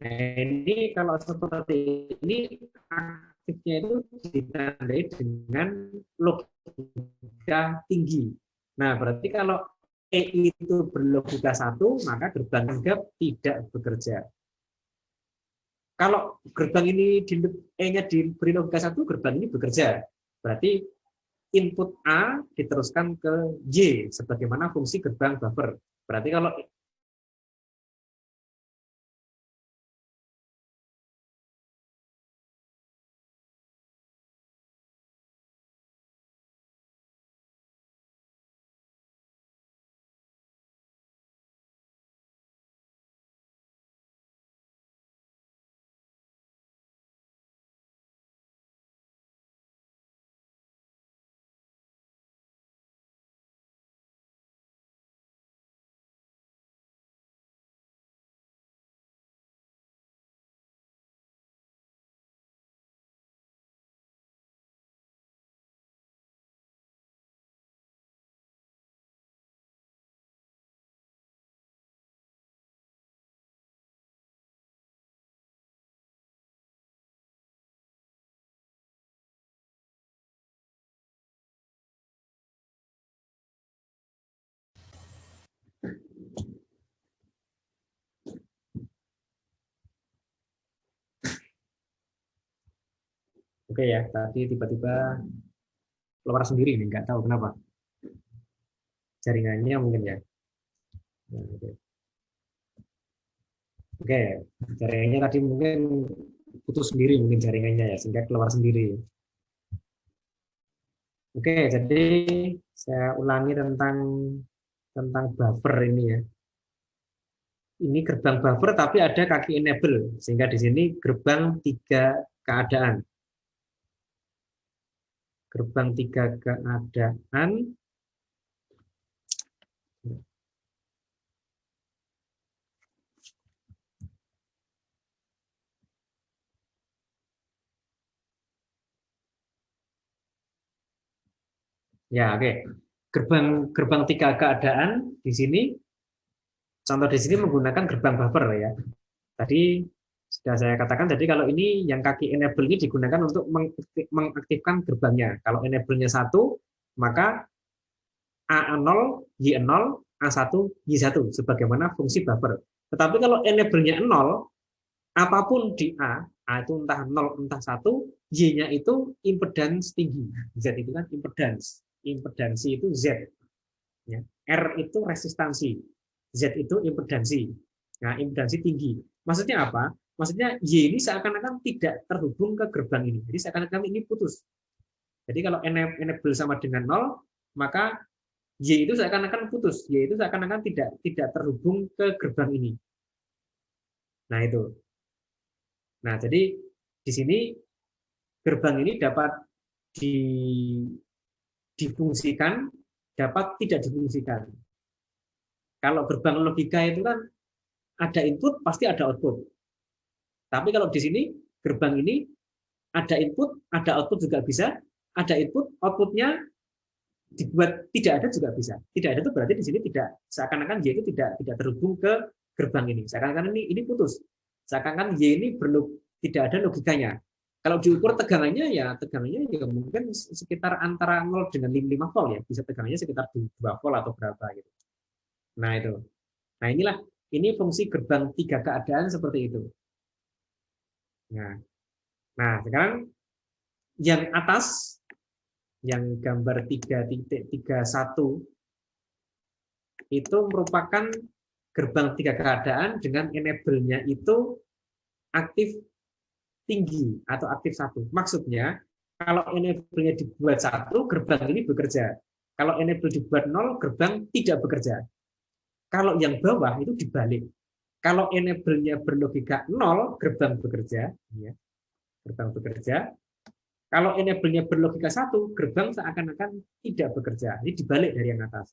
Nah, ini kalau seperti ini aktifnya itu ditandai dengan logika tinggi. Nah, berarti kalau E itu berlogika 1, maka gerbang anggap tidak bekerja. Kalau gerbang ini E-nya diberi logika 1, gerbang ini bekerja. Berarti input A diteruskan ke Y sebagaimana fungsi gerbang buffer. Berarti kalau oke ya, tadi tiba-tiba keluar sendiri nih, nggak tahu kenapa. Jaringannya mungkin ya. Oke, jaringannya tadi mungkin putus sendiri mungkin jaringannya ya, sehingga keluar sendiri. Oke, jadi saya ulangi tentang buffer ini ya. Ini gerbang buffer tapi ada kaki enable, sehingga di sini gerbang 3 keadaan. Gerbang 3 keadaan. Ya, oke. Gerbang 3 keadaan di sini, contoh di sini menggunakan gerbang buffer ya. Tadi sudah saya katakan, jadi kalau ini yang kaki enable ini digunakan untuk mengaktifkan gerbangnya. Kalau enable-nya 1, maka A0, Y0, A1, Y1 sebagaimana fungsi buffer. Tetapi kalau enable-nya 0, apapun di A itu entah 0 entah 1, Y-nya itu impedans tinggi. Z itu kan impedans. Impedansi itu Z. Ya. R itu resistansi. Z itu impedansi. Nah, impedansi tinggi. Maksudnya apa? Maksudnya Y ini seakan-akan tidak terhubung ke gerbang ini. Jadi seakan-akan ini putus. Jadi kalau enable sama dengan 0, maka Y itu seakan-akan putus. Y itu seakan-akan tidak terhubung ke gerbang ini. Nah, itu. Nah, jadi di sini gerbang ini dapat difungsikan, dapat tidak difungsikan. Kalau gerbang logika itu kan ada input, pasti ada output. Tapi kalau di sini, gerbang ini ada input, ada output juga bisa. Ada input, outputnya dibuat tidak ada juga bisa. Tidak ada itu berarti di sini tidak, seakan-akan Y itu tidak terhubung ke gerbang ini. Seakan-akan ini putus. Seakan-akan Y ini tidak ada logikanya. Kalau diukur tegangannya ya mungkin sekitar antara 0 dengan 5 volt ya. Bisa tegangannya sekitar 2 volt atau berapa gitu. Nah itu. Nah ini fungsi gerbang 3 keadaan seperti itu. Nah sekarang yang atas, yang gambar 3.31 itu merupakan gerbang 3 keadaan dengan enable-nya itu aktif tinggi atau aktif 1. Maksudnya kalau enable-nya dibuat 1, gerbang ini bekerja. Kalau enable dibuat 0, gerbang tidak bekerja. Kalau yang bawah itu dibalik. Kalau enable-nya berlogika 0, gerbang bekerja, ya. Gerbang bekerja. Kalau enable-nya berlogika 1, gerbang seakan-akan tidak bekerja. Ini dibalik dari yang atas.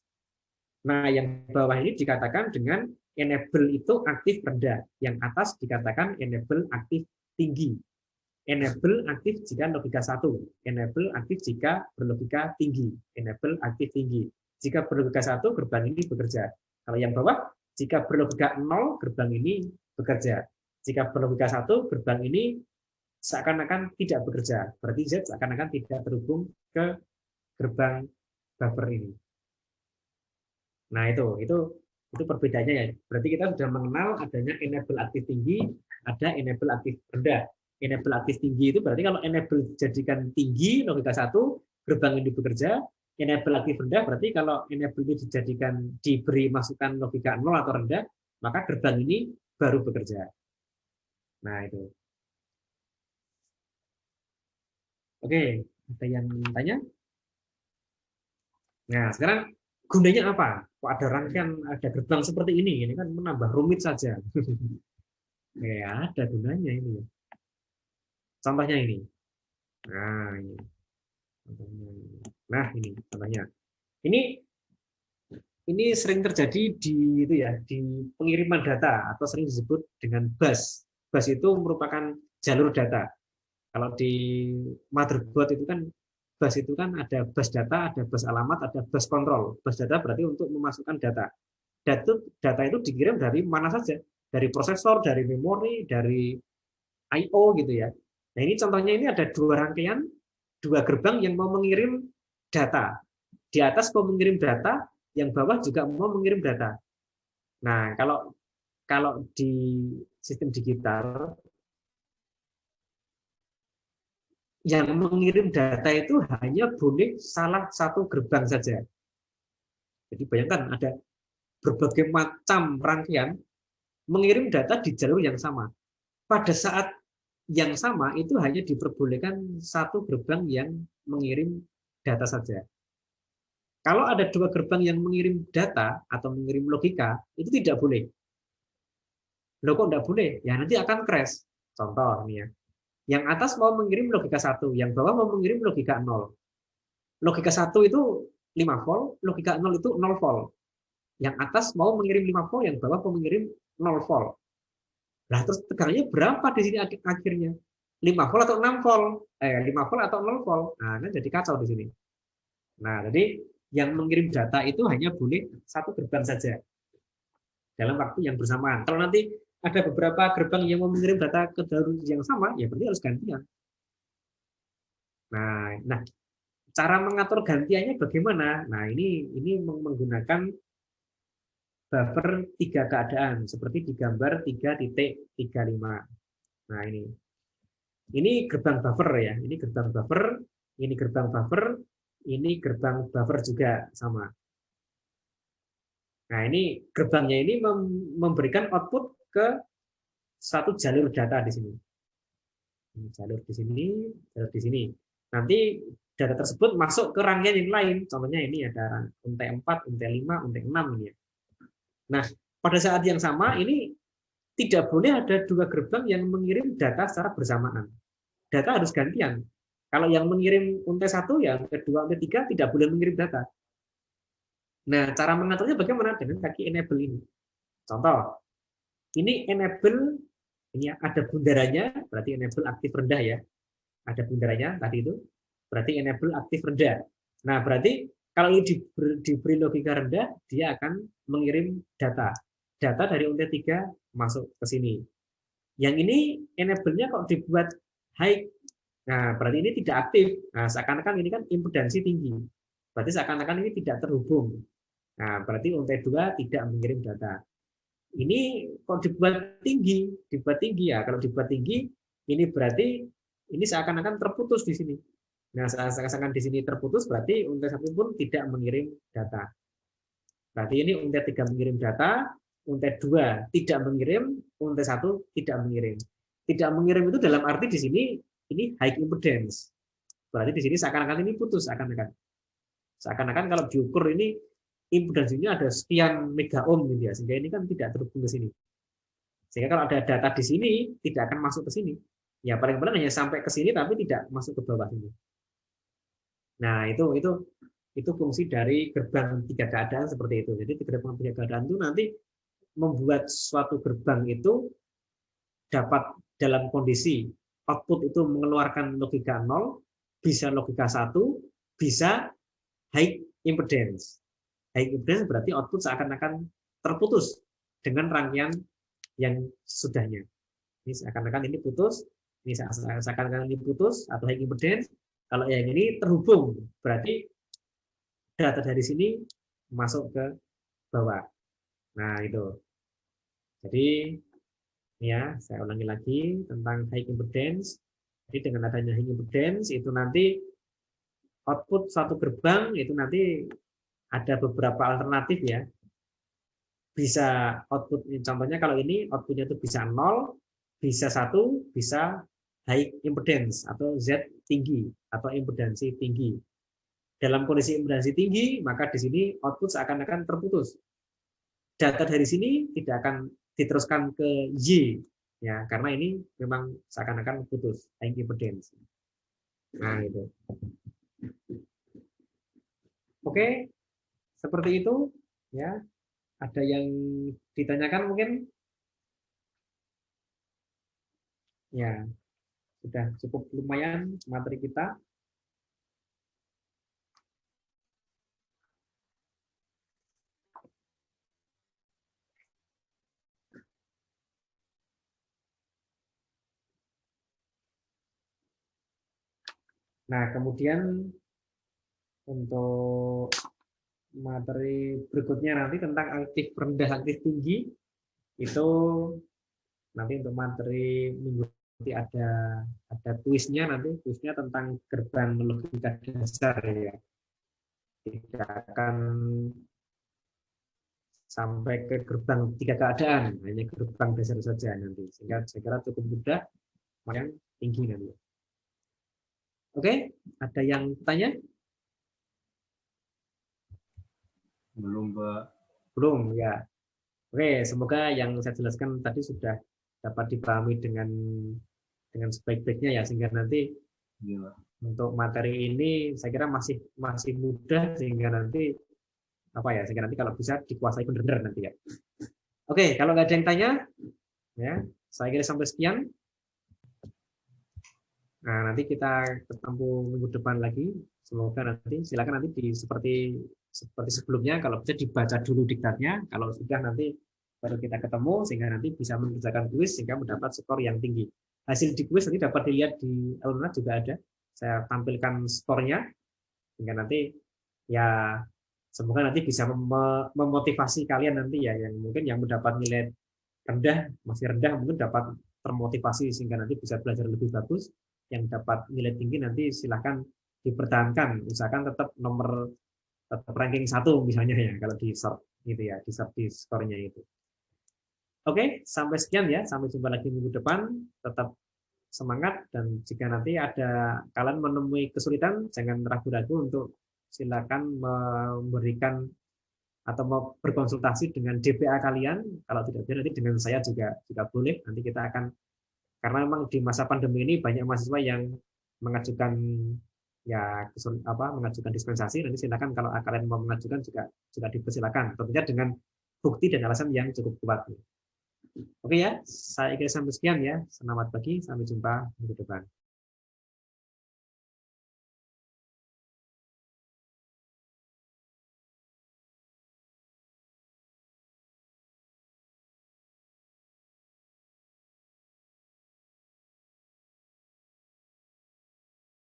Nah, yang bawah ini dikatakan dengan enable itu aktif rendah. Yang atas dikatakan enable aktif tinggi. Enable aktif jika logika 1. Enable aktif jika berlogika tinggi. Enable aktif tinggi. Jika berlogika 1, gerbang ini bekerja. Kalau yang bawah, jika berlogika 0, gerbang ini bekerja. Jika berlogika 1, gerbang ini seakan-akan tidak bekerja. Berarti Z seakan-akan tidak terhubung ke gerbang buffer ini. Nah, itu perbedaannya ya. Berarti kita sudah mengenal adanya enable aktif tinggi, ada enable aktif rendah. Enable aktif tinggi itu berarti kalau enable dijadikan tinggi logika 1, gerbang ini bekerja. Enable aktif rendah berarti kalau enable ini diberi masukan logika 0 atau rendah, maka gerbang ini baru bekerja. Nah, itu. Oke, ada yang tanya? Nah, sekarang gunanya apa? Kok ada rangkaian, ada gerbang seperti ini? Ini kan menambah rumit saja. Ya, ada gunanya ini. Contohnya ini. Nah, ini. Nah, ini contohnya. Ini sering terjadi di pengiriman data atau sering disebut dengan bus. Bus itu merupakan jalur data. Kalau di motherboard itu kan bus itu kan ada bus data, ada bus alamat, ada bus kontrol. Bus data berarti untuk memasukkan data. Data itu dikirim dari mana saja, dari prosesor, dari memori, dari I/O gitu ya. Nah ini contohnya ini ada dua gerbang yang mau mengirim data. Di atas mau mengirim data, yang bawah juga mau mengirim data. Nah kalau di sistem digital yang mengirim data itu hanya boleh salah satu gerbang saja. Jadi bayangkan ada berbagai macam rangkaian mengirim data di jalur yang sama. Pada saat yang sama itu hanya diperbolehkan satu gerbang yang mengirim data saja. Kalau ada dua gerbang yang mengirim data atau mengirim logika, itu tidak boleh. Loh kok tidak boleh? Ya nanti akan crash. Contoh ini ya. Yang atas mau mengirim logika 1, yang bawah mau mengirim logika 0. Logika 1 itu 5 volt, logika 0 itu 0 volt. Yang atas mau mengirim 5 volt, yang bawah mau mengirim 0 volt. Nah, terus tegangannya berapa di sini akhirnya? 5 volt atau 6 volt? 5 volt atau 0 volt? Nah, kan jadi kacau di sini. Nah, jadi yang mengirim data itu hanya boleh satu gerbang saja dalam waktu yang bersamaan. Kalau nanti ada beberapa gerbang yang mau mengirim data ke jalur yang sama, ya berarti harus gantian. Nah, cara mengatur gantiannya bagaimana? Nah, ini menggunakan buffer 3 keadaan seperti di gambar 3.35. Nah, ini gerbang buffer ya. Ini gerbang buffer, ini gerbang buffer, ini gerbang buffer juga sama. Nah, ini gerbangnya ini memberikan output ke satu jalur data di sini. Jalur di sini, jalur di sini. Nanti data tersebut masuk ke rangkaian yang lain. Contohnya ini ada UNT4, UNT5, UNT6 ini ya. Nah, pada saat yang sama ini tidak boleh ada dua gerbang yang mengirim data secara bersamaan. Data harus gantian. Kalau yang mengirim UNT1 ya kedua UNT3 tidak boleh mengirim data. Nah, cara mengaturnya bagaimana? Dengan kaki enable ini. Contoh, ini enable, ini ada bundarannya, berarti enable aktif rendah ya. Ada bundarannya tadi itu, berarti enable aktif rendah. Nah, berarti Kalau ini diberi logika rendah, dia akan mengirim data. Data dari UNT3 masuk ke sini. Yang ini enable-nya kok dibuat high. Nah, berarti ini tidak aktif. Nah, seakan-akan ini kan impedansi tinggi. Berarti seakan-akan ini tidak terhubung. Nah, berarti UNT2 tidak mengirim data. Ini kok dibuat tinggi ya. Kalau dibuat tinggi, ini berarti ini seakan-akan terputus di sini. Nah, seakan-akan di sini terputus, berarti UNT1 pun tidak mengirim data. Berarti ini UNT3 mengirim data, UNT2 tidak mengirim, UNT1 tidak mengirim. Tidak mengirim itu dalam arti di sini ini high impedance. Berarti di sini seakan-akan ini putus, seakan-akan kalau diukur ini impedansinya ada sekian mega ohm gitu ya, sehingga ini kan tidak terhubung ke sini. Sehingga kalau ada data di sini tidak akan masuk ke sini. Ya paling-paling hanya sampai ke sini tapi tidak masuk ke bawah ini. Nah, itu fungsi dari gerbang 3 keadaan seperti itu. Jadi gerbang 3 keadaan itu nanti membuat suatu gerbang itu dapat dalam kondisi output itu mengeluarkan logika 0, bisa logika 1, bisa high impedance. High impedance berarti output seakan-akan terputus dengan rangkaian yang sesudahnya. Ini seakan-akan ini putus, ini seakan-akan ini putus atau high impedance. Kalau yang ini terhubung, berarti data dari sini masuk ke bawah. Nah, itu. Jadi, ya, saya ulangi lagi tentang high impedance. Jadi, dengan adanya high impedance, itu nanti output satu gerbang, itu nanti ada beberapa alternatif ya. Bisa output, contohnya kalau ini outputnya itu bisa 0, bisa 1, bisa high impedance atau Z tinggi atau impedansi tinggi. Dalam kondisi impedansi tinggi, maka di sini output seakan-akan terputus. Data dari sini tidak akan diteruskan ke Y, ya, karena ini memang seakan-akan putus, high impedance. Nah, itu. Oke, seperti itu, ya. Ada yang ditanyakan mungkin? Ya, sudah cukup lumayan materi kita. Nah, kemudian untuk materi berikutnya nanti tentang aktif rendah, aktif tinggi, itu nanti untuk materi minggu nanti ada kuisnya, nanti kuisnya tentang gerbang logika dasar ya. Tidak akan sampai ke gerbang 3 keadaan, hanya gerbang dasar saja nanti. Sehingga saya kira cukup mudah, yang tinggi nanti. Oke, ada yang tanya? Belum, Pak. Belum, ya. Oke, semoga yang saya jelaskan tadi sudah dapat dipahami dengan sebaik-baiknya ya, sehingga nanti Iya, Pak. untuk materi ini saya kira masih mudah, sehingga nanti sehingga nanti kalau bisa dikuasai benar-benar nanti ya. Oke, kalau nggak ada yang tanya, ya saya kira sampai sekian. Nah, nanti kita ketemu minggu depan lagi. Semoga nanti silakan nanti seperti sebelumnya, kalau bisa dibaca dulu diktatnya. Kalau sudah nanti baru kita ketemu, sehingga nanti bisa mengerjakan kuis sehingga mendapat skor yang tinggi. Hasil di kuis nanti dapat dilihat di Alumni juga ada. Saya tampilkan skornya sehingga nanti ya semoga nanti bisa memotivasi kalian nanti ya, yang mungkin yang mendapat nilai rendah, masih rendah, mungkin dapat termotivasi sehingga nanti bisa belajar lebih bagus. Yang dapat nilai tinggi nanti silahkan dipertahankan, usahakan tetap ranking 1 misalnya ya, kalau di sort gitu ya, di sort di skornya itu. Oke, sampai sekian ya, sampai jumpa lagi minggu depan. Tetap semangat, dan jika nanti ada kalian menemui kesulitan, jangan ragu-ragu untuk silakan memberikan atau mau berkonsultasi dengan DPA kalian. Kalau tidak bisa nanti dengan saya juga boleh. Nanti kita akan, karena memang di masa pandemi ini banyak mahasiswa yang mengajukan mengajukan dispensasi. Nanti silakan kalau kalian mau mengajukan juga dipersilakan, tentunya dengan bukti dan alasan yang cukup kuat. Oke ya, saya kira sampai sekian ya. Selamat pagi, sampai jumpa minggu depan.